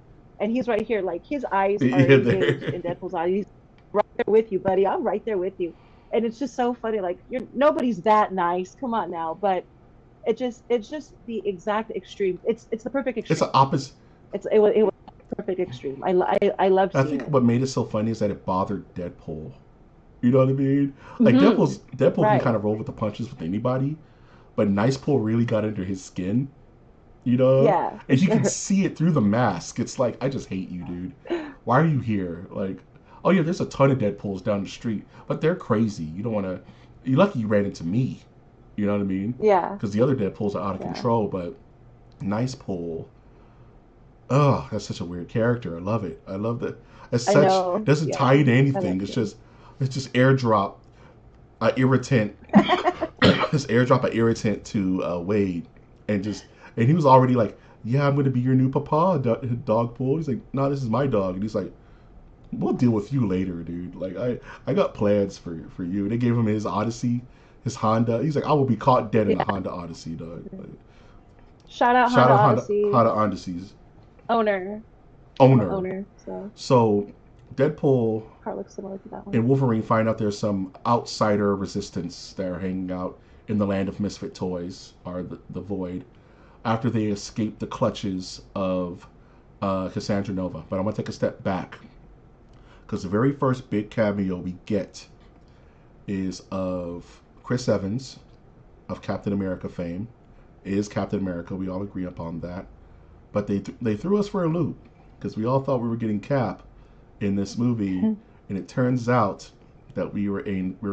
S2: and he's right here, like his eyes are
S1: Yeah,
S2: engaged
S1: there.
S2: in Deadpool's eyes. He's right there with you, buddy. I'm right there with you, and it's just so funny. Like nobody's that nice. Come on now, but it's just the exact extreme. It's the perfect
S1: It's the
S2: extreme.
S1: opposite.
S2: It was the perfect extreme. I loved
S1: I
S2: seeing
S1: think
S2: it.
S1: what made it so funny is that it bothered Deadpool. You know what I mean? Like
S2: Hmm.
S1: Deadpool can
S2: Right.
S1: kind of roll with the punches with anybody, but Nice Pool really got under his skin. You know,
S2: Yeah, for
S1: and you can
S2: sure.
S1: see it through the mask. It's like, I just hate you, dude. Why are you here? Like, oh yeah, there's a ton of Deadpools down the street, but they're crazy. You don't want to. You're lucky you ran into me. You know what I mean?
S2: Yeah,
S1: Because the other Deadpools are out of
S2: yeah.
S1: control, but Nice Pool. Oh, that's such a weird character. I love it. I love that. As
S2: I
S1: such, it
S2: know.
S1: doesn't tie
S2: Yeah,
S1: into
S2: I
S1: anything.
S2: loved
S1: It's just airdrop irritant.
S2: it.
S1: Just airdrop an irritant to Wade, and he was already like, yeah, I'm gonna be your new papa, dog pool. He's like, no, this is my dog, and he's like, we'll deal with you later, dude. Like I got plans for you. They gave him his Odyssey, his Honda. He's like, I will be caught dead in a
S2: Yeah.
S1: Honda Odyssey, dog. Like,
S2: Shout out
S1: shout
S2: Honda
S1: out
S2: Odyssey
S1: Honda Odysseys
S2: owner. I'm an
S1: owner.
S2: owner, so
S1: So Deadpool
S2: car looks similar to that one.
S1: and Wolverine find out there's some outsider resistance that are hanging out in the land of misfit toys, or the Void, after they escape the clutches of Cassandra Nova. But I want to take a step back because the very first big cameo we get is of Chris Evans of Captain America fame. It is Captain America. We all agree upon that. But they threw us for a loop because we all thought we were getting Cap in this movie, and it turns out that we were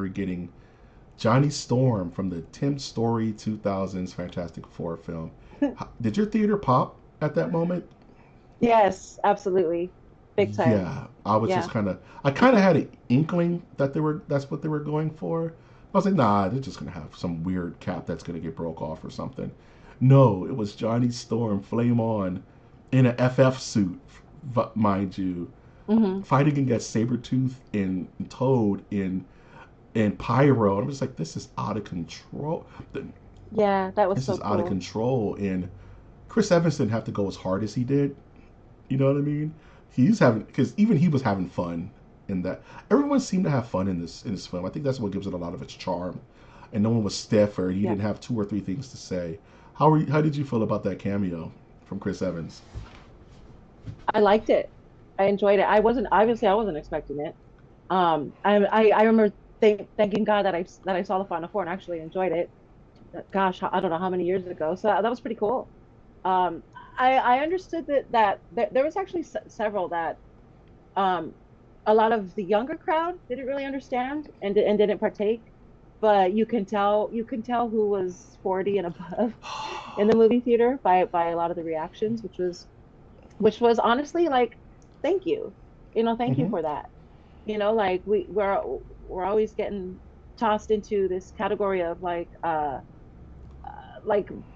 S1: getting Johnny Storm from the Tim Story 2000's Fantastic Four film. Did your theater pop at that moment?
S2: Yes, absolutely. Big time.
S1: Yeah, I was just
S2: Yeah.
S1: I kind of had an inkling that that's what they were going for. I was like, nah, they're just gonna have some weird Cap that's gonna get broke off or something. No, it was Johnny Storm, flame on, in an FF suit, mind you,
S2: Hmm.
S1: fighting against Sabretooth and Toad in Pyro. And I'm just like, this is out of control.
S2: Yeah, that was
S1: This is
S2: so
S1: out of
S2: cool.
S1: control. And Chris Evans didn't have to go as hard as he did. You know what I mean? He's having, because even he was having fun in that. Everyone seemed to have fun in this film. I think that's what gives it a lot of its charm. And no one was stiff, or he
S2: Yeah.
S1: didn't have two or three things to say. How did you feel about that cameo from Chris Evans?
S2: I liked it. I enjoyed it. I wasn't expecting it. I remember thanking God that I saw the Final Four and actually enjoyed it. Gosh, I don't know how many years ago. So that was pretty cool. Um, I understood that there was actually several that um a lot of the younger crowd didn't really understand and didn't partake, but you can tell who was 40 and above in the movie theater by a lot of the reactions, which was honestly like, thank you. Thank you
S1: Mm-hmm.
S2: for that. Like we're always getting tossed into this category of like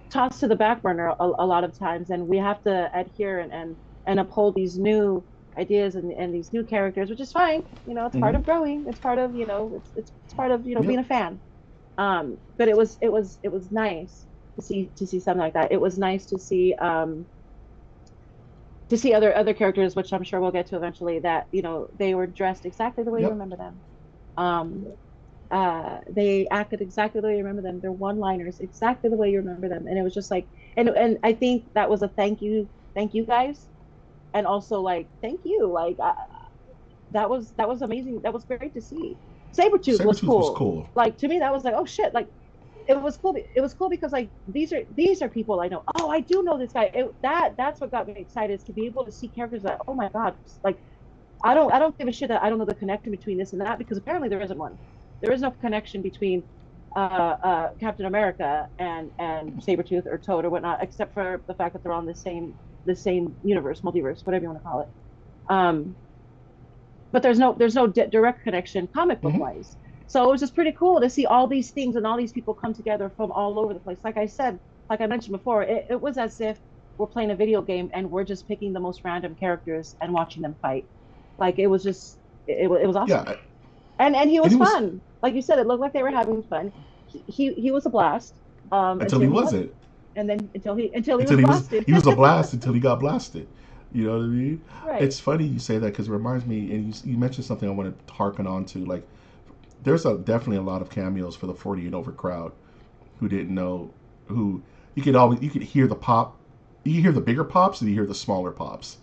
S2: tossed to the back burner a lot of times, and we have to adhere and uphold these new ideas and these new characters, which is fine. It's part
S1: Mm-hmm.
S2: of growing. It's part of it's part of
S1: Yep.
S2: being a fan. But it was nice to see something like that. It was nice to see other characters, which I'm sure we'll get to eventually, that they were dressed exactly the way you
S1: Yep.
S2: remember them. Um, they acted exactly the way you remember them. Their one-liners exactly the way you remember them, and it was just like, and I think that was a thank you guys, and also like thank you, like that was amazing. That was great to see. Sabretooth was
S1: Sabretooth was
S2: cool.
S1: cool.
S2: Like to me, that was like, oh shit, like it was cool. It was cool because like these are people I know. Oh, I do know this guy. That's what got me excited, is to be able to see characters that, oh my god, like I don't give a shit that I don't know the connection between this and that, because apparently there isn't one. There is no connection between Captain America and Sabretooth or Toad or whatnot, except for the fact that they're on the same universe, multiverse, whatever you want to call it. Um, but there's no direct connection comic book
S1: Hmm.
S2: wise. So it was just pretty cool to see all these things and all these people come together from all over the place. Like I said, like I mentioned before, it was as if we're playing a video game and we're just picking the most random characters and watching them fight. Like it was just it was awesome.
S1: Yeah,
S2: And he
S1: and
S2: was
S1: he was
S2: fun. Like you said, it looked like they were having fun. He was a blast.
S1: until he
S2: Until he wasn't.
S1: wasn't.
S2: And then until he
S1: Until
S2: was blasted.
S1: he was a blast until he got blasted. You know what I mean?
S2: Right.
S1: It's funny you say that because it reminds me, and you mentioned something I want to harken on to. Like, there's definitely a lot of cameos for the 40 and over crowd who didn't know, who you could hear the pop, you hear the bigger pops and you hear the smaller pops,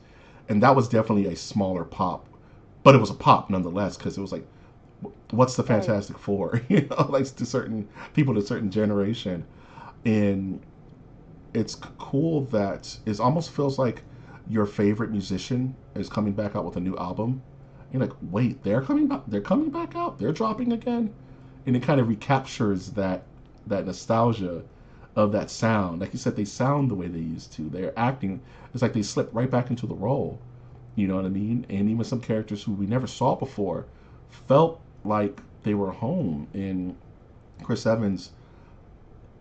S1: and that was definitely a smaller pop, but it was a pop nonetheless because it was like, what's the
S2: Right.
S1: Fantastic Four? You know, like to certain people, to a certain generation, and it's cool that it almost feels like your favorite musician is coming back out with a new album. You're like, wait, they're coming back. They're coming back out. They're dropping again, and it kind of recaptures that nostalgia of that sound. Like you said, they sound the way they used to. They're acting. It's like they slipped right back into the role. You know what I mean? And even some characters who we never saw before felt like they were home. And Chris Evans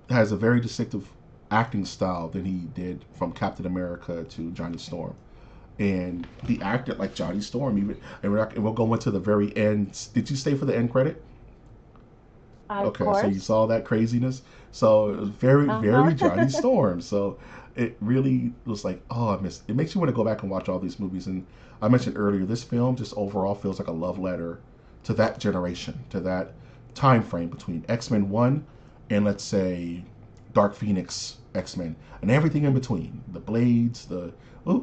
S1: has a very distinctive acting style than he did from Captain America to Johnny Storm. And he acted like Johnny Storm. Even and we'll go into the very end. Did you stay for the end credit?
S2: Of
S1: Okay, so you
S2: course.
S1: saw that craziness. So it was very, very
S2: Uh-huh.
S1: Johnny Storm. So it really was like, oh, I missed. It makes you want to go back and watch all these movies. And I mentioned earlier, this film just overall feels like a love letter to that generation, to that time frame between X Men One and let's say Dark Phoenix X Men, and everything in between. The Blades, the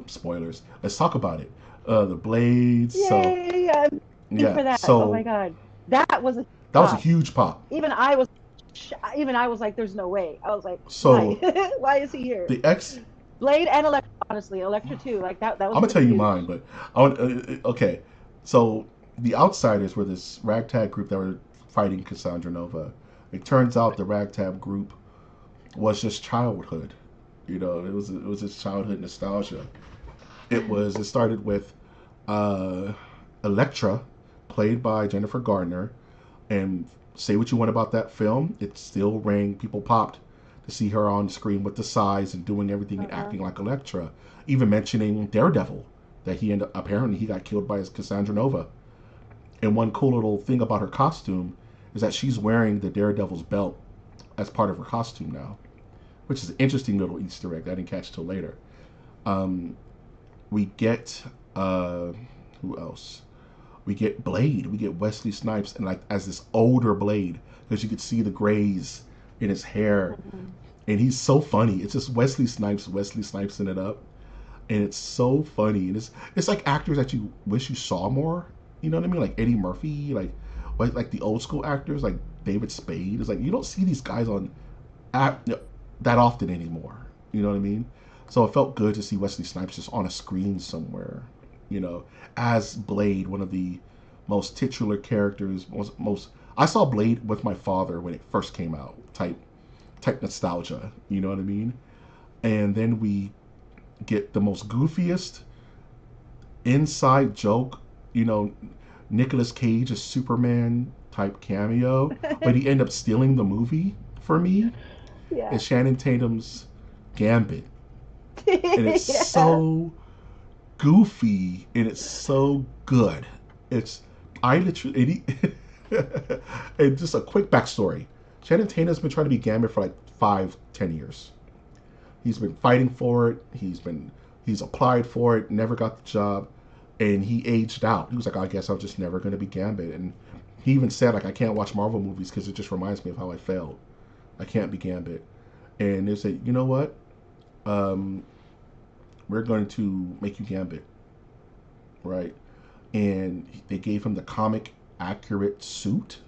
S1: spoilers. Let's talk about it. The Blades. So
S2: Yay! I'm waiting
S1: yeah,
S2: for that. Oh my
S1: so
S2: God. That was a
S1: that was a
S2: pop.
S1: huge pop.
S2: Even I was even I was like, there's no way. I was like, why?
S1: So
S2: Why is he here?
S1: the X
S2: Blade and Electra, honestly, Electra too. Like that was
S1: I'm gonna tell
S2: pretty
S1: you mine,
S2: huge.
S1: but I want okay. So the Outsiders were this ragtag group that were fighting Cassandra Nova. It turns out the ragtag group was just childhood. You know, it was just childhood nostalgia. It started with uh, Electra, played by Jennifer Gardner, and say what you want about that film, it still rang. People popped to see her on the screen with the size and doing everything and
S2: Uh-huh.
S1: acting like Elektra. Even mentioning Daredevil, that apparently he got killed by Cassandra Nova. And one cool little thing about her costume is that she's wearing the Daredevil's belt as part of her costume now, which is an interesting little Easter egg I didn't catch till later. Um, we get who else? We get Blade. We get Wesley Snipes, and like as this older Blade, because you could see the grays in his hair,
S2: Mhm.
S1: and he's so funny. It's just Wesley Snipes in it up, and it's so funny. And it's like actors that you wish you saw more. You know what I mean? Like Eddie Murphy, like the old school actors, like David Spade. It's like you don't see these guys on act that often anymore. You know what I mean? So it felt good to see Wesley Snipes just on a screen somewhere. You know, as Blade, one of the most titular characters. Most I saw Blade with my father when it first came out. Type nostalgia. You know what I mean? And then we get the most goofiest inside joke. You know, Nicolas Cage as Superman type cameo, but he ended up stealing the movie for me.
S2: Yeah.
S1: Is Shannon Tatum's Gambit, and it's
S2: Yeah.
S1: so goofy and it's so good. It's I literally and just a quick backstory. Shannon Tatum's been trying to be Gambit for like 5, 10 years. He's been fighting for it. He's applied for it, never got the job, and he aged out. He was like, I guess I'm just never going to be Gambit. And he even said like, I can't watch Marvel movies because it just reminds me of how I failed. I can't be Gambit. And they said, you know what? Um, we're going to make you Gambit, right? And they gave him the comic accurate suit.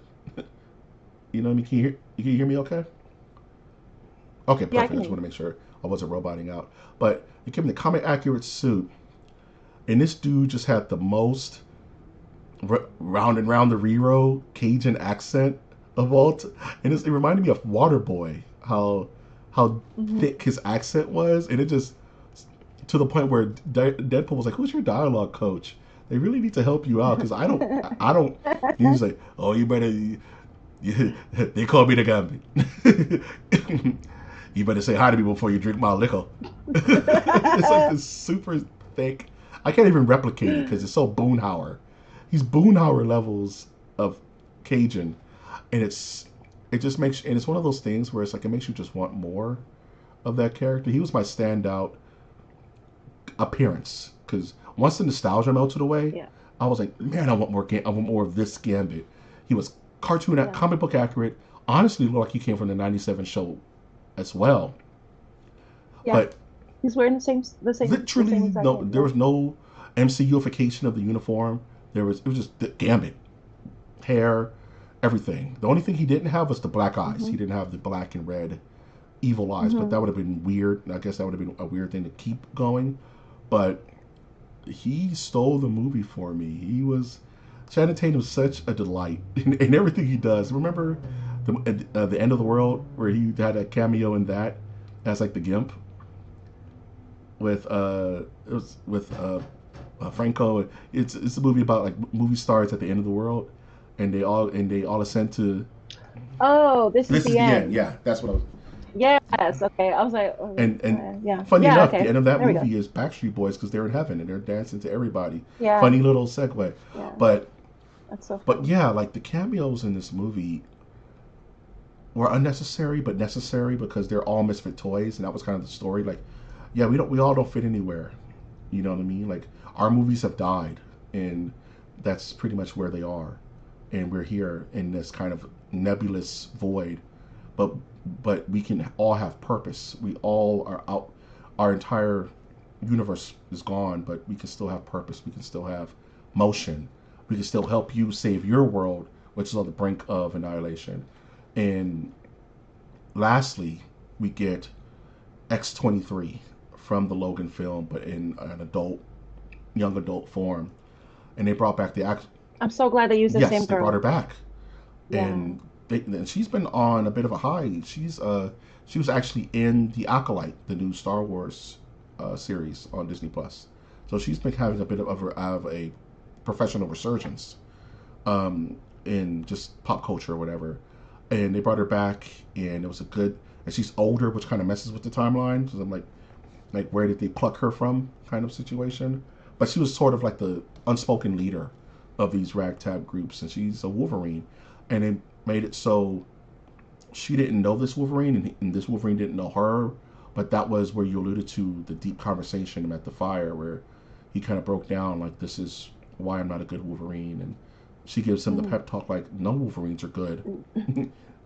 S1: You know what I mean? Can you hear me okay? Okay,
S2: Yeah, I
S1: perfect. I
S2: can
S1: just
S2: hear you.
S1: want to make sure I wasn't roboting out. But they give him the comic accurate suit, and this dude just had the most round and round the Rero Cajun accent of all. And it reminded me of Waterboy, how
S2: Hmm.
S1: thick his accent was, and it just to the point where Deadpool was like, "Who's your dialogue coach? They really need to help you out because I don't." And he's like, "Oh, you better." They call me the Gambit. You better say hi to me before you drink my liquor. It's like this super thick. I can't even replicate it because it's so Boonhauer. He's Boonhauer levels of Cajun, and it just makes and it's one of those things where it's like it makes you just want more of that character. He was my standout appearance because once the nostalgia melted away,
S2: Yeah,
S1: I was like, man, I want more of this Gambit. He was
S2: yeah,
S1: comic book accurate. Honestly, looked like he came from the '97 show as well.
S2: yeah.
S1: But
S2: He's wearing the same
S1: literally,
S2: exact
S1: no,
S2: thing.
S1: there
S2: Yeah.
S1: was no MCUification of the uniform. It was just the Gambit hair, everything. The only thing he didn't have was the black eyes. He
S2: Hmm.
S1: didn't have the black and red evil eyes, but
S2: Hmm.
S1: that would have been weird. I guess that would have been a weird thing to keep going. But he stole the movie for me. He was Channing Tatum's such a delight in everything he does. Remember the end of the world where he had a cameo in that as like the Gimp with it was with Franco. It's a movie about like movie stars at the end of the world, and they all ascend to.
S2: Oh, this is
S1: This is
S2: the
S1: the end.
S2: end.
S1: Yeah, that's what I was.
S2: Yes. Okay. I was like,
S1: And
S2: yeah,
S1: funny
S2: yeah.
S1: enough, the
S2: Okay.
S1: end of that
S2: There we go.
S1: movie is Backstreet Boys because they're in heaven and they're dancing to everybody.
S2: Yeah,
S1: Funny little segue,
S2: yeah.
S1: but
S2: That's so
S1: but
S2: funny.
S1: yeah, like the cameos in this movie were unnecessary but necessary because they're all misfit toys, and that was kind of the story. Like, yeah, we all don't fit anywhere. You know what I mean? Like our movies have died, and that's pretty much where they are, and we're here in this kind of nebulous void. But we can all have purpose. We all are out. Our entire universe is gone, but we can still have purpose. We can still have motion. We can still help you save your world, which is on the brink of annihilation. And lastly, we get X-23 from the Logan film, but in an young adult form. And they brought back the act.
S2: I'm so glad they used the
S1: Yes,
S2: same
S1: they brought her
S2: girl.
S1: back,
S2: Yeah.
S1: and and she's been on a bit of a high. She was actually in the Acolyte, the new Star Wars series on Disney Plus. So she's been having a bit of a professional resurgence um, in just pop culture or whatever. And they brought her back, and it was a good. And she's older, which kind of messes with the timeline. So I'm like, where did they pluck her from? Kind of situation. But she was sort of like the unspoken leader of these ragtag groups, and she's a Wolverine, and it made it so she didn't know this Wolverine, and this Wolverine didn't know her. But that was where you alluded to the deep conversation at the fire, where he kind of broke down like, "This is why I'm not a good Wolverine," and she gives him the
S2: Hmm.
S1: pep talk like, "No Wolverines are good,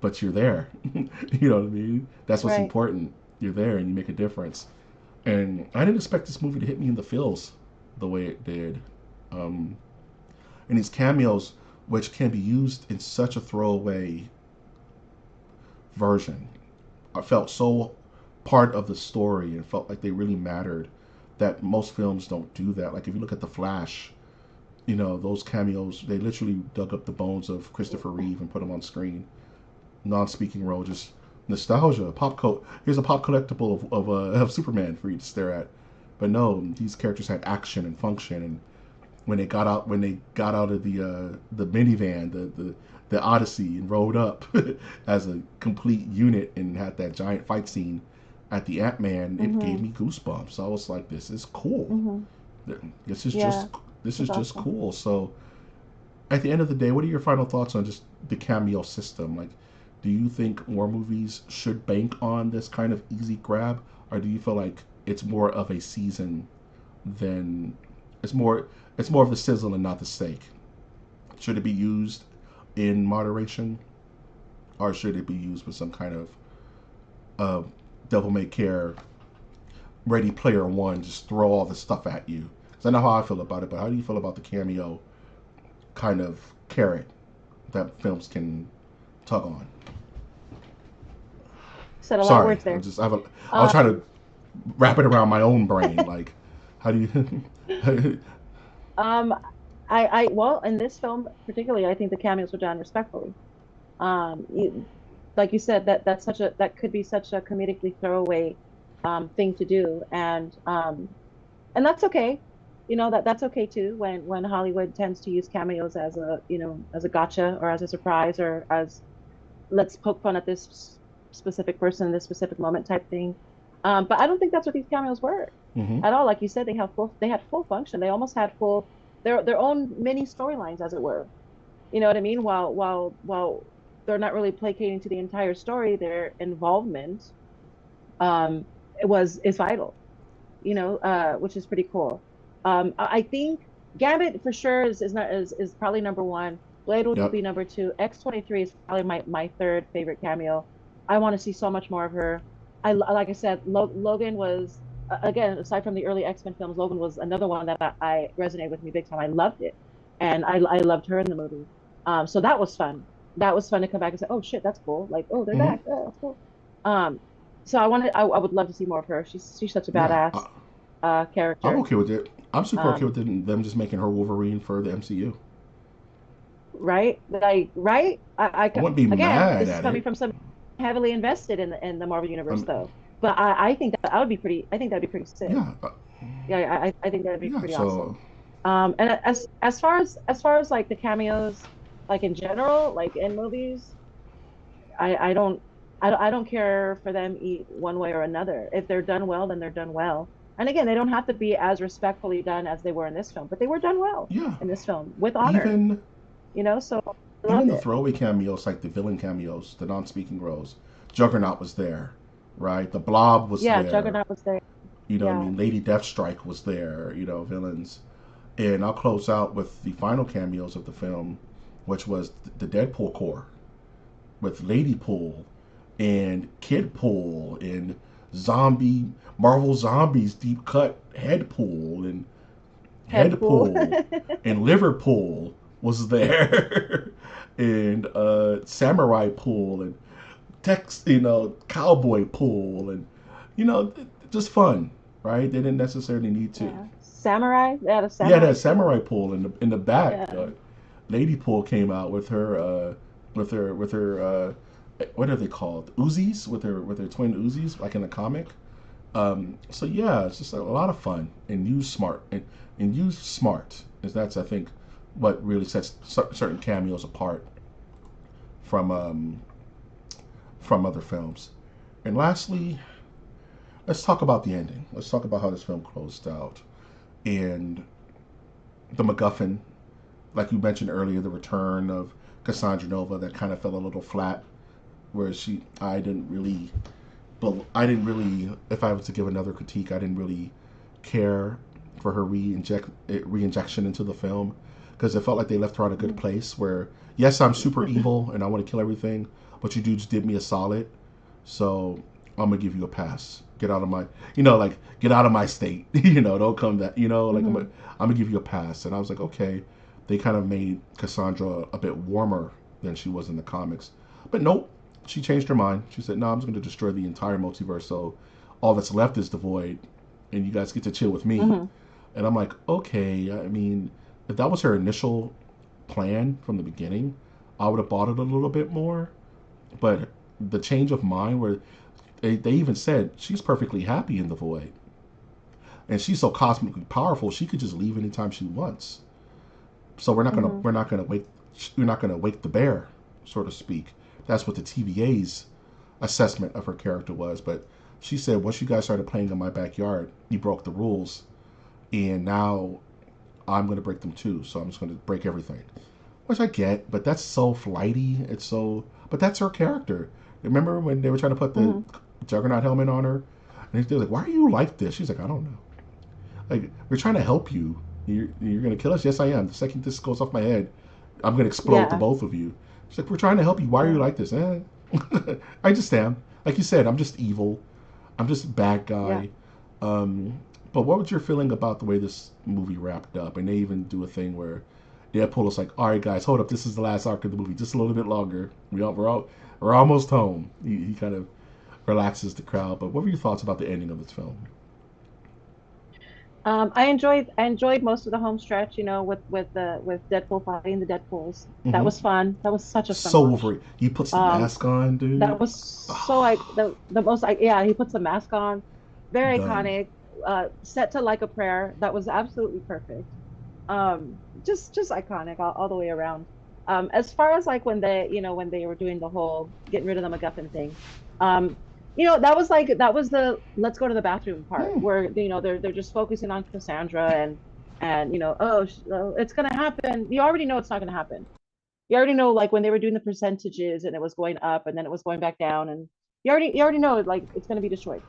S1: but you're there." You know what I mean? That's what's
S2: Right.
S1: important. You're there, and you make a difference. And I didn't expect this movie to hit me in the feels the way it did. Um, and these cameos, which can be used in such a throwaway version, I felt so part of the story and felt like they really mattered that most films don't do that. Like if you look at The Flash, you know, those cameos, they literally dug up the bones of Christopher Reeve and put him on screen. Non-speaking role, just nostalgia, Here's a pop collectible of Superman for you to stare at. But no, these characters had action and function, and when they got out of the minivan, the Odyssey, and rode up as a complete unit and had that giant fight scene at the Ant Man, it gave
S2: Hmm.
S1: me goosebumps. I was like, this is cool.
S2: Hmm.
S1: This is just
S2: Yeah.
S1: this is
S2: That's
S1: just
S2: awesome.
S1: cool. So at the end of the day, what are your final thoughts on just the cameo system? Like, do you think more movies should bank on this kind of easy grab, or do you feel like it's more of a season than it's more it's more of the sizzle and not the steak? Should it be used in moderation, or should it be used with some kind of uh, devil may care, Ready Player One, just throw all the stuff at you? Because I know how I feel about it, but how do you feel about the cameo kind of carrot that films can tug on?
S2: Said a lot of
S1: Sorry,
S2: words there.
S1: I was trying
S2: Um,
S1: to wrap it around my own brain. Like, how do you?
S2: um, well, in this film particularly, I think the cameos were done respectfully. Like you said, that could be such a comedically throwaway thing to do, and that's okay. That's okay too when Hollywood tends to use cameos as a as a gotcha or as a surprise or as let's poke fun at this specific person in this specific moment type thing. But I don't think that's what these cameos were
S1: Hmm.
S2: at all. Like you said, they had full function. They almost had full their own mini storylines, as it were. You know what I mean? While they're not really placating to the entire story, their involvement is vital. Which is pretty cool. I think Gambit for sure is probably number one. Blade would
S1: Yep.
S2: be number two. X-23 is probably my third favorite cameo. I want to see so much more of her. Like I said, Logan was again, aside from the early X-Men films, Logan was another one that I resonated with me big time. I loved it, and I loved her in the movie. So that was fun. That was fun to come back and say, oh shit, that's cool. Like, oh, they're
S1: Hmm.
S2: back. Oh, that's cool. Um, so I would love to see more of her. She's such a
S1: Yeah.
S2: badass
S1: I'm
S2: character.
S1: okay with it. I'm super okay
S2: Um,
S1: with them just making her Wolverine for the MCU.
S2: right? Like, right?
S1: I wouldn't be
S2: Again,
S1: mad
S2: this is
S1: at
S2: coming
S1: it.
S2: from some heavily invested in the Marvel universe,
S1: Um,
S2: though. But I think that would be pretty. I think that'd be pretty sick.
S1: yeah.
S2: Yeah, I think that'd be
S1: Yeah.
S2: pretty awesome.
S1: So
S2: And as far as like the cameos, like in general, like in movies, I don't I don't care for them one way or another. If they're done well, then they're done well. And again, they don't have to be as respectfully done as they were in this film, but they were done well
S1: yeah.
S2: in this film with honor.
S1: Even
S2: So I
S1: even
S2: loved
S1: the
S2: it.
S1: throwaway cameos, like the villain cameos, the non-speaking roles. Juggernaut was there, right? The Blob was
S2: Yeah,
S1: there.
S2: Juggernaut was there.
S1: You know what I
S2: Yeah,
S1: mean? Lady Deathstrike was there. Villains. And I'll close out with the final cameos of the film, which was the Deadpool Corps with Lady Pool and Kid Pool and Zombie Marvel Zombies Deep Cut Head Pool and Head
S2: Deadpool.
S1: Pool and Liverpool was there and Samurai Pool and Tex Cowboy Pool and you know just fun, right? They didn't necessarily need to.
S2: Yeah, samurai. Yeah, the
S1: Yeah,
S2: samurai
S1: that Samurai
S2: pool.
S1: Pool in the back.
S2: Yeah,
S1: Lady Pool came out with her what are they called? Uzis with her twin Uzis like in the comic. So yeah, it's just a lot of fun and use smart and use smart is that's I think what really sets certain cameos apart from from other films. And lastly, let's talk about the ending. Let's talk about how this film closed out and the MacGuffin, like you mentioned earlier, the return of Cassandra Nova that kind of fell a little flat, where I didn't really, if I was to give another critique, I didn't really care for her reinjection into the film because it felt like they left her on a good
S2: mhm,
S1: place. Where yes, I'm super evil and I want to kill everything, but you dudes did me a solid, so I'm gonna give you a pass. Get out of my, like get out of my state. Don't come that, like
S2: mhm,
S1: I'm gonna give you a pass. And I was like, okay, they kind of made Cassandra a bit warmer than she was in the comics, but nope, she changed her mind. She said, no, I'm just gonna destroy the entire multiverse. So all that's left is the void, and you guys get to chill with me.
S2: mhm,
S1: And I'm like, okay. I mean, if that was her initial plan from the beginning, I would have bought it a little bit more. But the change of mind, where they even said she's perfectly happy in the void, and she's so cosmically powerful, she could just leave anytime she wants. So
S2: mhm,
S1: we're not gonna wake the bear, so to speak. That's what the TVA's assessment of her character was. But she said once you guys started playing in my backyard, you broke the rules, and now I'm going to break them too. So I'm just going to break everything, which I get, but that's so flighty. But that's her character. Remember when they were trying to put the
S2: mhm.
S1: Juggernaut helmet on her, and they're like, "Why are you like this?" She's like, "I don't know. Like we're trying to help you. You're going to kill us." Yes, I am. The second this goes off my head, I'm going to explode to
S2: Yeah,
S1: both of you. She's like, "We're trying to help you. Why are you
S2: yeah,
S1: like this?" I just am. Like you said, I'm just evil. I'm just a bad
S2: yeah.
S1: guy. Um, but what was your feeling about the way this movie wrapped up? And they even do a thing where Deadpool is like, "All right, guys, hold up. This is the last arc of the movie. Just a little bit longer. We're almost home." He kind of relaxes the crowd. But what were your thoughts about the ending of this film?
S2: I enjoyed most of the home stretch, with Deadpool fighting the Deadpools. That
S1: Hmm.
S2: was fun. That was such a fun
S1: So
S2: watch.
S1: Wolverine, he puts the
S2: Um,
S1: mask on, dude.
S2: that was so I the most I yeah, he puts the mask on. Very
S1: Done.
S2: iconic. Set to like a prayer. That was absolutely perfect. Just iconic all the way around. As far as like when they were doing the whole getting rid of the MacGuffin thing, um, that was the let's go to the bathroom part
S1: Hmm.
S2: where they're just focusing on Cassandra and oh, it's gonna happen. You already know it's not gonna happen. You already know like when they were doing the percentages and it was going up and then it was going back down and you already know like it's gonna be destroyed.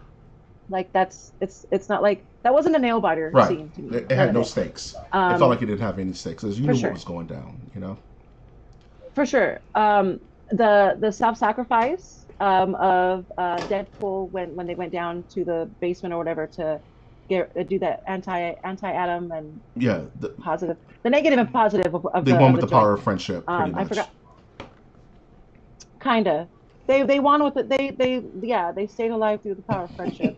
S2: Like it's not like that wasn't a nail biter
S1: Right.
S2: scene to me.
S1: It
S2: None
S1: had
S2: of
S1: no
S2: it.
S1: stakes. It felt
S2: Um,
S1: like it didn't have any stakes, as you
S2: for
S1: knew what
S2: sure.
S1: was going down. You know.
S2: For sure. The self-sacrifice of Deadpool when they went down to the basement or whatever to do that anti-atom and
S1: Yeah.
S2: positive, the negative and positive of
S1: They
S2: the
S1: won
S2: of
S1: with
S2: the
S1: the power
S2: joint.
S1: of friendship, pretty
S2: I
S1: much.
S2: forgot, kinda. They won with it. They stayed alive through the power of friendship.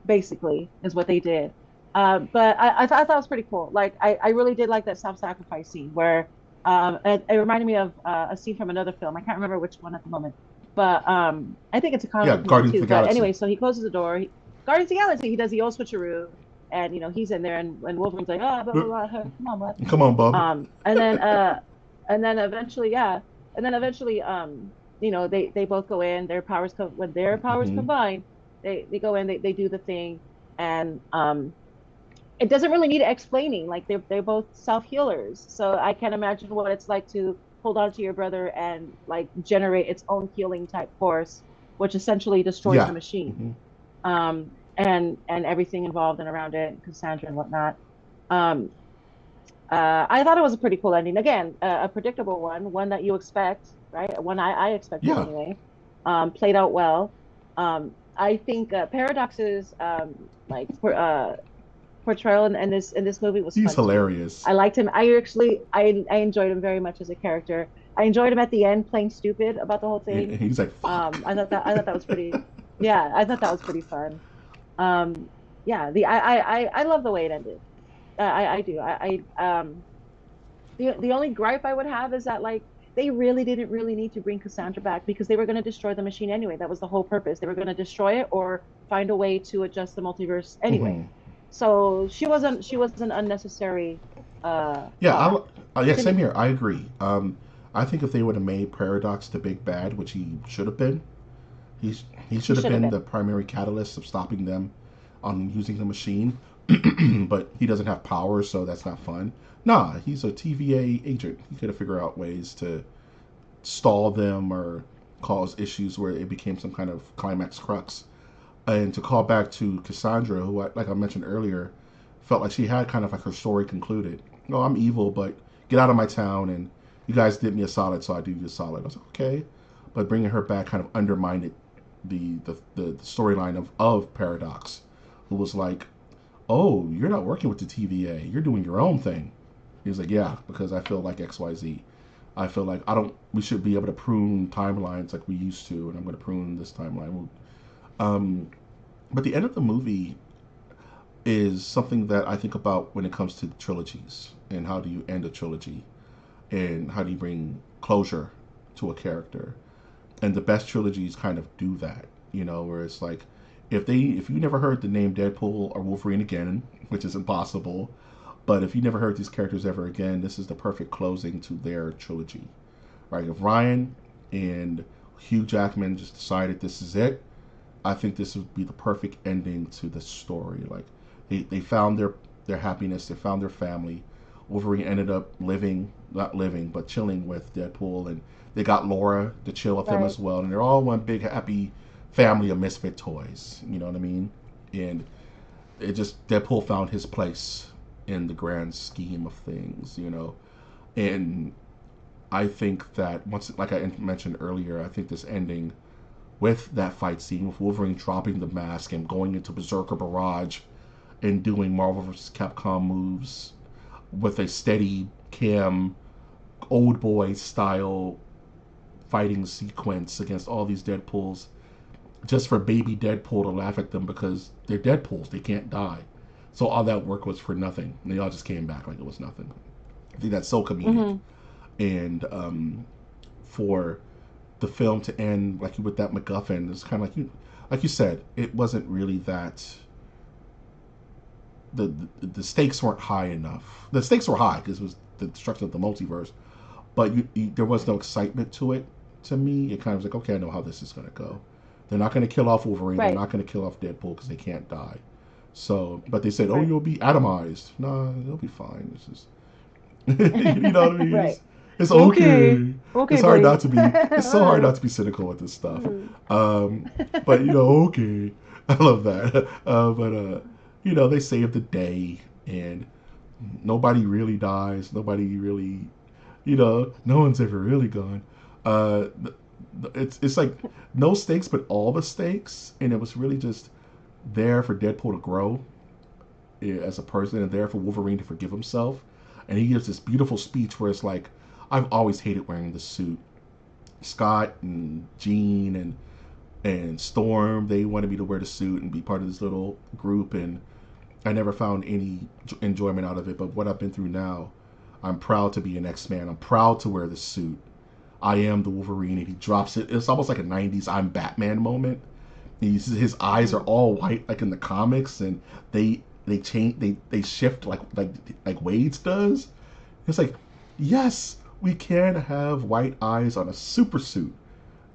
S2: Basically, is what they did. But I thought it was pretty cool. Like I really did like that self-sacrifice scene where it reminded me of a scene from another film. I can't remember which one at the moment, but I think it's a
S1: Yeah,
S2: comic book movie
S1: Guardians of
S2: too.
S1: the
S2: But
S1: Galaxy.
S2: anyway, so he closes the door. Guardians of the Galaxy. He does the old switcheroo, and he's in there, and Wolverine's like, oh, blah blah blah. Hey, come on, bud.
S1: Come on, bub.
S2: And then and then eventually, yeah, and then eventually, they both go in. Their powers when their powers
S1: Hmm.
S2: combine, they go in. They do the thing, and it doesn't really need explaining. Like they're both self healers, so I can't imagine what it's like to hold on to your brother and like generate its own healing type force, which essentially destroys
S1: Yeah.
S2: the machine.
S1: Hmm.
S2: And everything involved and around it, Cassandra and whatnot. Um, I thought it was a pretty cool ending. Again, a predictable one that you expect, right? One I expected
S1: Yeah.
S2: anyway. Played out well. I think Paradox's portrayal in this movie was
S1: He's
S2: fun too.
S1: hilarious.
S2: I liked him. I enjoyed him very much as a character. I enjoyed him at the end playing stupid about the whole thing.
S1: He's like, fuck.
S2: I thought that was pretty. Yeah, I thought that was pretty fun. Yeah, I love the way it ended. I do. The only gripe I would have is that like they really didn't really need to bring Cassandra back because they were going to destroy the machine anyway. That was the whole purpose. They were going to destroy it or find a way to adjust the multiverse anyway.
S1: Hmm.
S2: So she was an unnecessary
S1: Yeah,
S2: flaw
S1: yeah,
S2: to
S1: same
S2: me.
S1: here. I agree. I think if they would have made Paradox the big bad, which he should have been, he's he
S2: He
S1: should have
S2: should have
S1: been
S2: been.
S1: the primary catalyst of stopping them on using the machine. But he doesn't have power, so that's not fun. Nah, he's a TVA agent. He could have figured out ways to stall them or cause issues where it became some kind of climax crux. And to call back to Cassandra, who, like I mentioned earlier, felt like she had kind of like her story concluded. No, I'm evil, but get out of my town, and you guys did me a solid, so I do you a solid. I was like, okay, but bringing her back kind of undermined the storyline of Paradox, who was like, oh, you're not working with the TVA, you're doing your own thing. He was like, yeah, because I feel like XYZ. I feel like I don't. We should be able to prune timelines like we used to, and I'm going to prune this timeline. Um, but the end of the movie is something that I think about when it comes to trilogies and how do you end a trilogy and how do you bring closure to a character. And the best trilogies kind of do that, where it's like if you never heard the name Deadpool or Wolverine again, which is impossible, but if you never heard these characters ever again, this is the perfect closing to their trilogy. Right? If Ryan and Hugh Jackman just decided this is it, I think this would be the perfect ending to the story. Like they found their happiness, they found their family. Wolverine ended up not living, but chilling with Deadpool, and they got Laura to chill with them
S2: Right.
S1: as well. And they're all one big happy family of misfit toys. You know what I mean? And it just Deadpool found his place in the grand scheme of things. And I think that once, like I mentioned earlier, I think this ending with that fight scene with Wolverine dropping the mask and going into Berserker Barrage and doing Marvel vs. Capcom moves with a steady cam, old boy style fighting sequence against all these Deadpools. just for baby Deadpool to laugh at them because they're Deadpools, they can't die. So all that work was for nothing. And they all just came back like it was nothing. I think that's so comedic.
S2: Hmm.
S1: And for the film to end like with that MacGuffin, it's kind of like you said, it wasn't really that. The stakes weren't high enough. The stakes were high because it was the destruction of the multiverse, but there was no excitement to it. To me, it kind of was like, okay, I know how this is going to go. They're not going to kill off Wolverine. They're
S2: Right.
S1: not going to kill off Deadpool because they can't die. So, but they said, oh,
S2: Right.
S1: you'll be atomized. Nah, you'll be fine. This is, you know what I mean?
S2: Right.
S1: It's
S2: Okay.
S1: okay.
S2: Okay,
S1: It's hard
S2: buddy.
S1: not to be. It's so hard not to be cynical with this stuff.
S2: Mm.
S1: But okay. I love that. But they save the day, and nobody really dies. Nobody really, no one's ever really gone. Uh, it's like no stakes, but all the stakes, and it was really just there for Deadpool to grow as a person, and there for Wolverine to forgive himself. And he gives this beautiful speech where it's like, I've always hated wearing the suit. Scott and Jean and Storm, they wanted me to wear the suit and be part of this little group, and I never found any enjoyment out of it. But what I've been through now, I'm proud to be an X-Man. I'm proud to wear the suit. I am the Wolverine, and he drops it. It's almost like a '90s "I'm Batman" moment. His eyes are
S2: Mm.
S1: all white, like in the comics, and they change, they shift like Wade's does. It's like, yes, we can have white eyes on a super suit.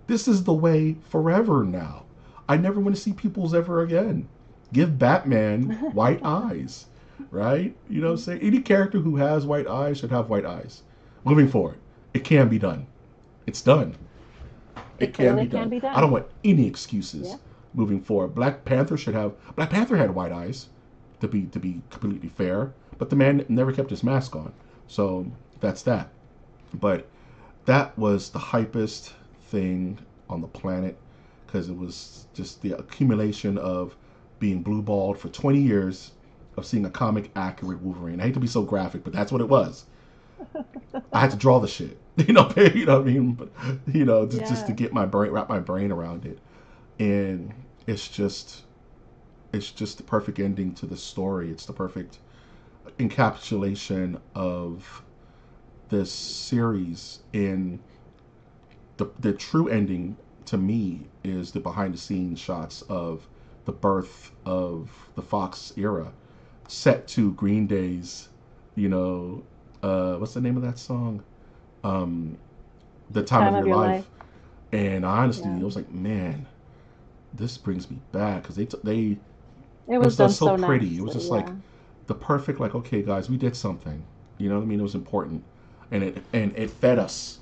S1: This is the way forever now. I never want to see pupils ever again. Give Batman white eyes, right? You know what I'm saying? Any character who has white eyes should have white eyes. Moving forward, it can be done. It's done. It
S2: It
S1: can be
S2: clearly can
S1: done.
S2: be
S1: I don't
S2: done.
S1: want any excuses
S2: Yeah.
S1: moving forward. Black Panther had white eyes, to be completely fair, but the man never kept his mask on. So that's that. But that was the hypest thing on the planet because it was just the accumulation of being blueballed for 20 years of seeing a comic accurate Wolverine. I hate to be so graphic, but that's what it was. I had to draw the shit, you know what I mean? But just to
S2: Yeah.
S1: get my brain, wrap my brain around it, and it's just, it's just the perfect ending to the story. It's the perfect encapsulation of this series, and the true ending to me is the behind the scenes shots of the birth of the Fox era, set to Green Day's, you know, what's the name of that song? Um, the time
S2: Time
S1: of
S2: of
S1: your
S2: your life.
S1: life. And honestly,
S2: Yeah.
S1: it was like, man, this brings me back because they
S2: It
S1: it
S2: was
S1: was done
S2: done
S1: so
S2: so
S1: pretty. It was
S2: nicely.
S1: just like
S2: Yeah.
S1: the perfect, like, okay, guys, we did something. You know what I mean? It was important, and it fed us.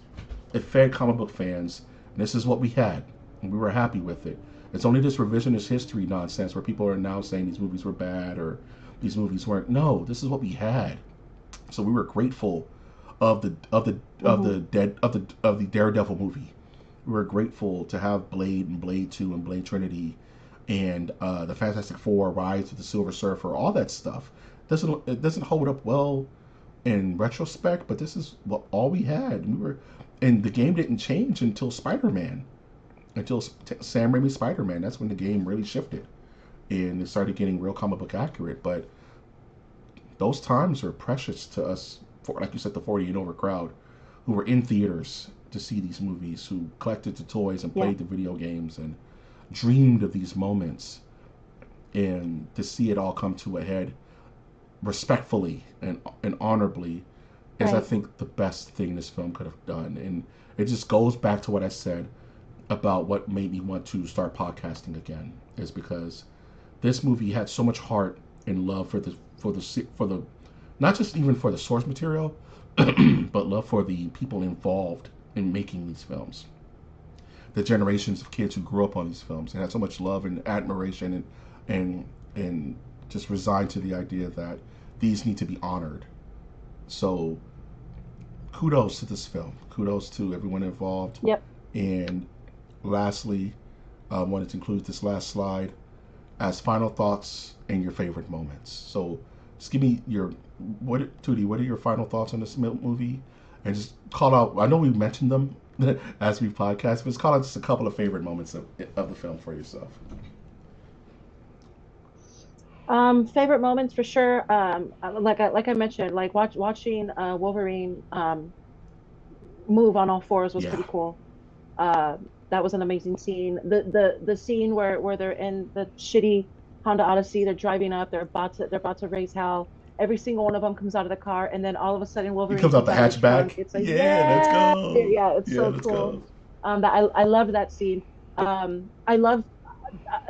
S1: It fed comic book fans, and this is what we had, and we were happy with it. It's only this revisionist history nonsense where people are now saying these movies were bad or these movies weren't. No, this is what we had. So we were grateful of
S2: Hmm.
S1: the Daredevil movie. We were grateful to have Blade and Blade 2 and Blade Trinity and the Fantastic Four, Rise of the Silver Surfer, all that stuff. It doesn't hold up well in retrospect, but this is what all we had. And the game didn't change until Spider-Man, until Sam Raimi's Spider-Man. That's when the game really shifted and it started getting real comic book accurate. But those times were precious to us, for, like you said, the 40 and over crowd who were in theaters to see these movies, who collected the toys and
S2: Yeah.
S1: played the video games and dreamed of these moments, and to see it all come to a head respectfully and honorably is, I
S2: Right.
S1: think, the best thing this film could have done. And it just goes back to what I said about what made me want to start podcasting again, is because this movie had so much heart and love for the not just even for the source material, but love for the people involved in making these films. The generations of kids who grew up on these films and had so much love and admiration and and just resigned to the idea that these need to be honored. So kudos to this film. Kudos to everyone involved.
S2: Yep.
S1: And lastly, I wanted to include this last slide as final thoughts and your favorite moments. So just give me your Tootie. What are your final thoughts on this movie? and just call out. I know we mentioned them as we podcast, but just call out just a couple of favorite moments of the film for yourself.
S2: Favorite moments for sure. Like I mentioned, like watching Wolverine move on all fours was
S1: Yeah,
S2: pretty cool. Uh, that was an amazing scene. The scene where they're in the shitty Honda Odyssey, they're driving up, they're about to raise hell. Every single one of them comes out of the car, and then all of a sudden
S1: he
S2: Wolverine
S1: comes out
S2: comes
S1: the
S2: out of the trunk.
S1: hatchback.
S2: It's like,
S1: Yeah, let's
S2: yeah,
S1: go.
S2: yeah, it's
S1: Yeah,
S2: so
S1: let's
S2: cool.
S1: go.
S2: I loved that scene. I love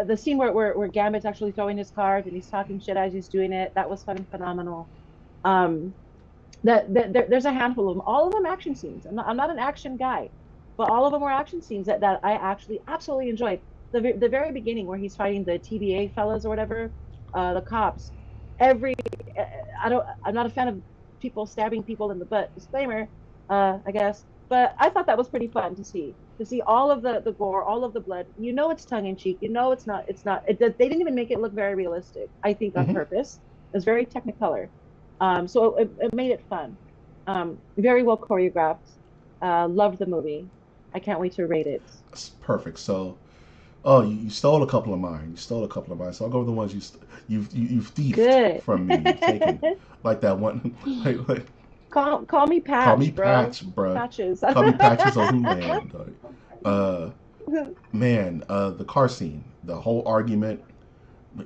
S2: the scene where Gambit's actually throwing his cards and he's talking shit as he's doing it. That was fucking phenomenal. Um, there's a handful of them, all of them action scenes. I'm not an action guy, but all of them were action scenes that I actually absolutely enjoyed. The very beginning where he's fighting the TVA fellas or whatever, the cops. Every I'm not a fan of people stabbing people in the butt. Disclaimer, I guess. But I thought that was pretty fun to see all of the gore, all of the blood. You know it's tongue in cheek. You know it's not. They didn't even make it look very realistic. I think on
S1: Hmm.
S2: purpose. It was very technicolor. So it made it fun. Very well choreographed. Loved the movie. I can't wait to rate it.
S1: That's perfect. So, oh, you stole a couple of mine. You stole a couple of mine. So I'll go with the ones you've thiefed
S2: Good.
S1: from me. You've taken like that one. Like,
S2: Call me
S1: call me
S2: Patch, bro.
S1: Patch, bruh.
S2: Patches.
S1: Call me Patches O'Houlihan. Uh, man, the car scene, the whole argument,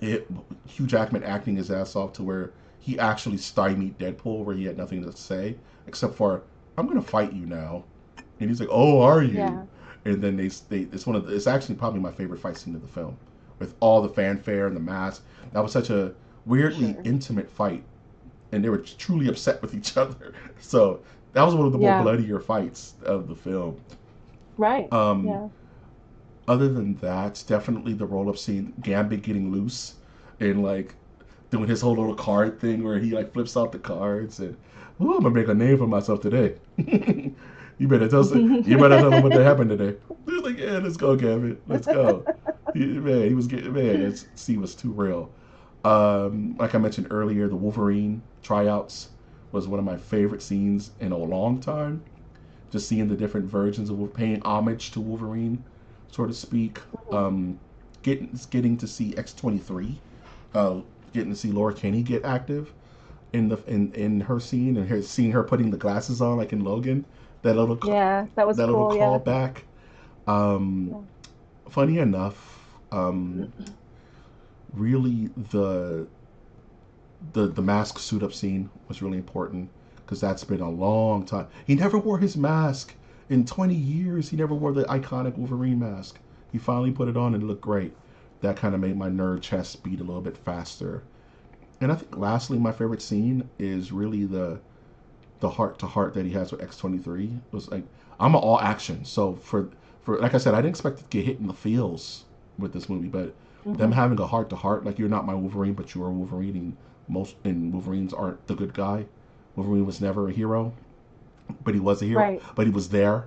S1: it, Hugh Jackman acting his ass off to where he actually stymied Deadpool, where he had nothing to say except for "I'm gonna fight you now," and he's like, "Oh, are you?"
S2: Yeah.
S1: And then it's actually probably my favorite fight scene of the film, with all the fanfare and the mask. That was such a
S2: For
S1: weirdly
S2: sure.
S1: intimate fight, and they were truly upset with each other. So that was one of the more
S2: Yeah.
S1: bloodier fights of the film.
S2: Right.
S1: Um,
S2: Yeah.
S1: Other than that, definitely the roll up scene, Gambit getting loose and like doing his whole little card thing where he like flips out the cards and, ooh, I'm gonna make a name for myself today. You better tell him what happened today. He was like, yeah, let's go, Gambit, let's go. Man, he was getting man. That scene was too real. Like I mentioned earlier, the Wolverine tryouts was one of my favorite scenes in a long time. Just seeing the different versions of paying homage to Wolverine, so to speak. Um, getting to see X-23, uh, getting to see Laura Kinney get active in her scene and seeing her putting the glasses on like in Logan. That little
S2: Yeah. That was
S1: that little
S2: cool. Yeah.
S1: callback. Um,
S2: Yeah.
S1: Funny enough, really the mask suit up scene was really important because that's been a long time. He never wore his mask in 20 years. He never wore the iconic Wolverine mask. He finally put it on and it looked great. That kind of made my nerd chest beat a little bit faster. And I think lastly, my favorite scene is really the heart to heart that he has with X-23. It was like I'm an all action, so for like I said, I didn't expect to get hit in the feels with this movie, but them
S2: Hmm.
S1: having a heart to heart, like you're not my Wolverine, but you are Wolverine, and Wolverines aren't the good guy. Wolverine was never a hero, but he was a hero.
S2: Right.
S1: But he was there,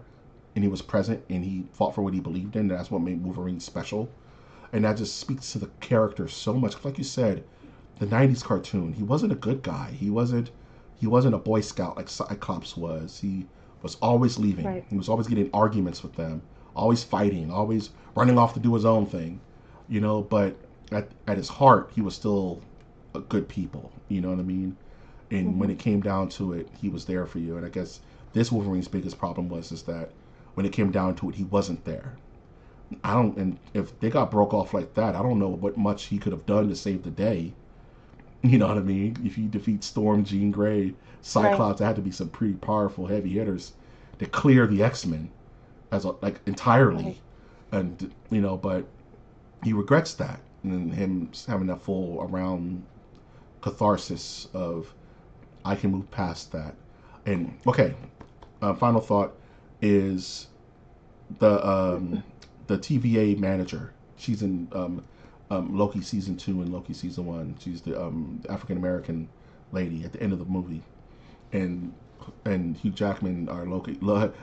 S1: and he was present, and he fought for what he believed in. And that's what made Wolverine special, and that just speaks to the character so much. Like you said, the '90s cartoon, he wasn't a good guy. He wasn't a Boy Scout like Cyclops was. He was always leaving.
S2: Right.
S1: He was always getting arguments with them, always fighting, always running off to do his own thing, But at his heart, he was still a good people. You know what I mean? And when
S2: Hmm.
S1: it came down to it, he was there for you. And I guess this Wolverine's biggest problem was is that when it came down to it, he wasn't there. I don't, and if they got broke off like that, I don't know what much he could have done to save the day. You know what I mean? If you defeat Storm, Jean Grey,
S2: Right.
S1: Cyclops, there had to be some pretty powerful heavy hitters to clear the X-Men like entirely,
S2: Right.
S1: and but he regrets that, and him having that full around catharsis of I can move past that. And okay, final thought is the the TVA manager. She's in Loki season 2 and Loki season 1. She's the African American lady at the end of the movie, and Hugh Jackman or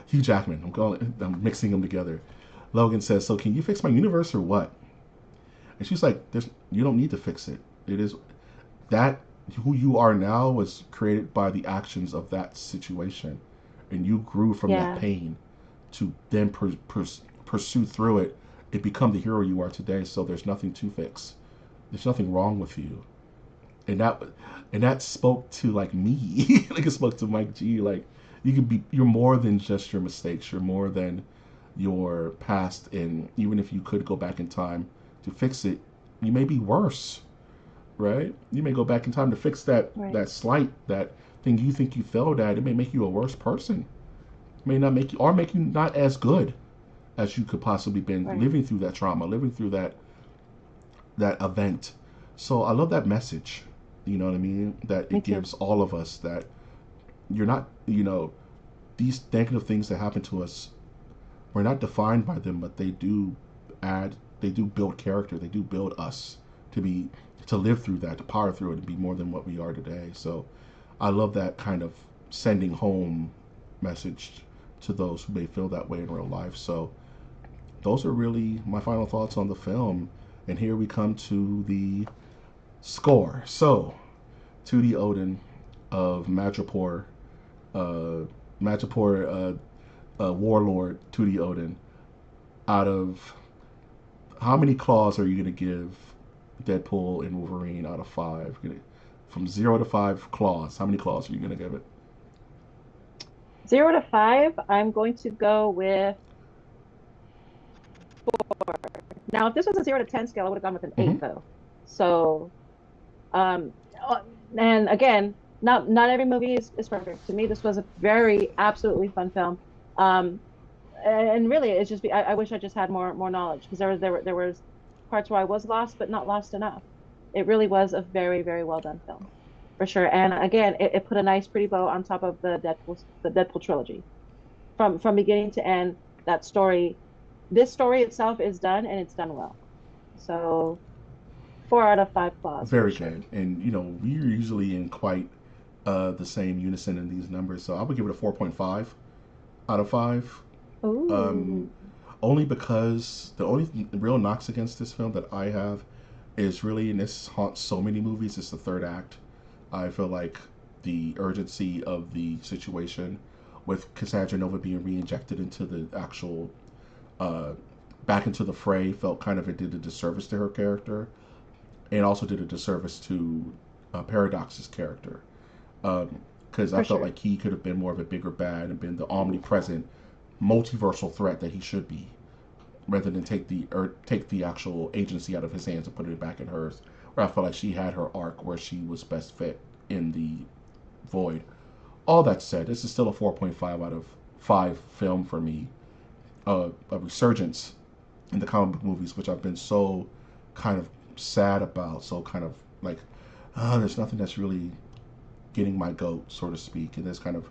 S1: Hugh Jackman. I'm mixing them together. Logan says, "So can you fix my universe or what?" And she's like, You don't need to fix it. It is that who you are now was created by the actions of that situation, and you grew from that
S2: Yeah.
S1: pain to then pursue through it and become the hero you are today. So there's nothing to fix. There's nothing wrong with you. And that spoke to like me. Like it spoke to Mike G. Like you're more than just your mistakes. You're more than your past. And even if you could go back in time to fix it, you may be worse, right? You may go back in time to fix
S2: Right.
S1: that slight, that thing you think you failed at. It may make you a worse person. It may not make you, or make you not as good as you could possibly been
S2: Right.
S1: living through that trauma, living through that event. So I love that message. You know what I mean? That
S2: Me
S1: it
S2: too.
S1: gives all of us that you're not, these negative things that happen to us, we're not defined by them, but add, they do build character. They do build us to be, to live through that, to power through it, and be more than what we are today. So I love that kind of sending home message to those who may feel that way in real life. So those are really my final thoughts on the film. And here we come to the score. So, Tootie Odin of uh, Madripoor warlord Tootie Odin, out of how many claws are you going to give Deadpool and Wolverine out of five? From 0 to 5 claws, how many claws are you going to give it?
S2: 0 to 5, I'm going to go with 4. Now, if this was a 0 to 10 scale, I would have gone with an
S1: Mm-hmm.
S2: 8 though. So, um, uh, and again, not every movie is perfect. To me, this was a very absolutely fun film. Um, and really, it's just I wish I just had more knowledge because there was parts where I was lost, but not lost enough. It really was a very well done film, for sure. And again, it put a nice pretty bow on top of the Deadpool trilogy from beginning to end. That story, this story itself is done and it's done well. So 4 out of 5 claws for
S1: Very
S2: sure.
S1: good. And, we're usually in quite the same unison in these numbers. So I would give it a 4.5 out of 5. Um,
S2: Ooh,
S1: Only because the only real knocks against this film that I have is really, and this haunts so many movies, is the third act. I feel like the urgency of the situation with Cassandra Nova being re-injected into the actual uh, back into the fray felt kind of, it did a disservice to her character, and also did a disservice to Paradox's character, because I
S2: for
S1: felt
S2: sure.
S1: like he could have been more of a bigger bad and been the omnipresent multiversal threat that he should be, rather than take the actual agency out of his hands and put it back in hers. Where I felt like she had her arc where she was best fit in the void. All that said, this is still a 4.5 out of 5 film for me. A resurgence in the comic book movies, which I've been so kind of sad about, so kind of like, there's nothing that's really getting my goat, so to speak, and this kind of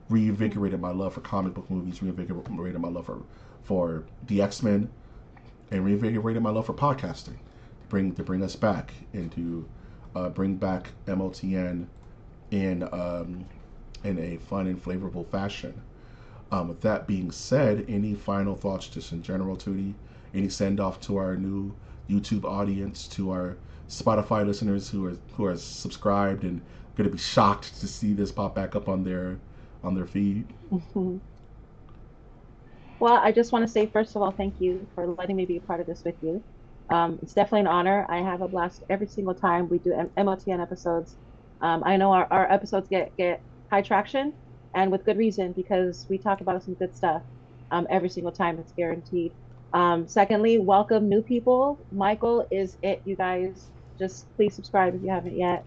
S1: reinvigorated my love for comic book movies, reinvigorated my love for the X-Men, and reinvigorated my love for podcasting. To bring us back and to bring back MOTN in a fun and flavorful fashion. With that being said, any final thoughts just in general, Tootie? Any send off to our new YouTube audience, to our Spotify listeners who are subscribed and going to be shocked to see this pop back up on their feed?
S2: Well, I just want to say, first of all, thank you for letting me be a part of this with you. It's definitely an honor. I have a blast every single time we do MOTN episodes. I know our episodes get high traction, and with good reason because we talk about some good stuff every single time. It's guaranteed. Secondly, welcome new people. Michael is it, you guys. Just please subscribe if you haven't yet.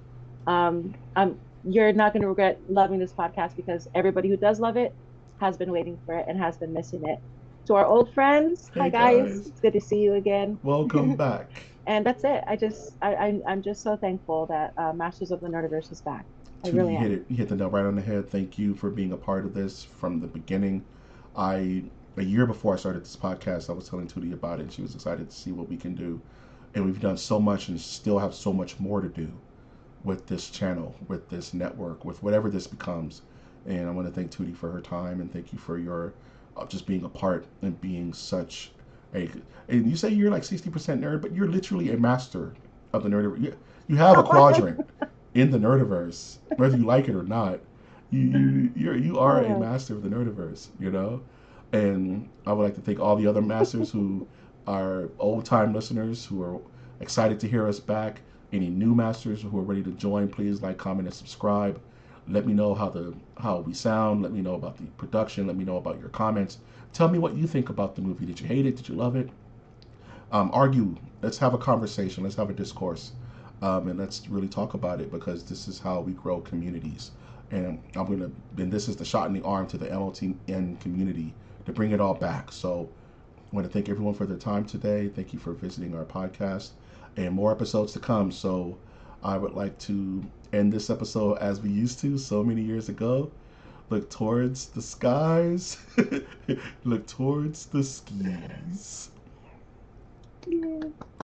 S2: You're not going to regret loving this podcast because everybody who does love it has been waiting for it and has been missing it. To our old friends, hi
S1: Hey
S2: guys,
S1: guys,
S2: it's good to see you again.
S1: welcome back.
S2: And that's it. I'm just so thankful that Masters of the Nerdiverse is back. I
S1: Tootie,
S2: really am.
S1: you hit the nail right on the head. Thank you for being a part of this from the beginning. I A year before I started this podcast, I was telling Tootie about it, and she was excited to see what we can do. And we've done so much and still have so much more to do with this channel, with this network, with whatever this becomes. And I want to thank Tootie for her time, and thank you for your just being a part and being such a. And you say you're like 60% nerd, but you're literally a master of the nerd. You have a quadrant in the Nerdiverse, whether you like it or not. You are a master of the Nerdiverse, you know. And I would like to thank all the other masters who are old time listeners who are excited to hear us back. Any new masters who are ready to join, please like, comment, and subscribe. Let me know how we sound. Let me know about the production. Let me know about your comments. Tell me what you think about the movie. Did you hate it? Did you love it? Argue. Let's have a conversation. Let's have a discourse, and let's really talk about it because this is how we grow communities. And this is the shot in the arm to the MOTN community to bring it all back. So I want to thank everyone for their time today. Thank you for visiting our podcast, and more episodes to come. So I would like to end this episode as we used to so many years ago. Look towards the skies. Look towards the skis.
S2: Yeah.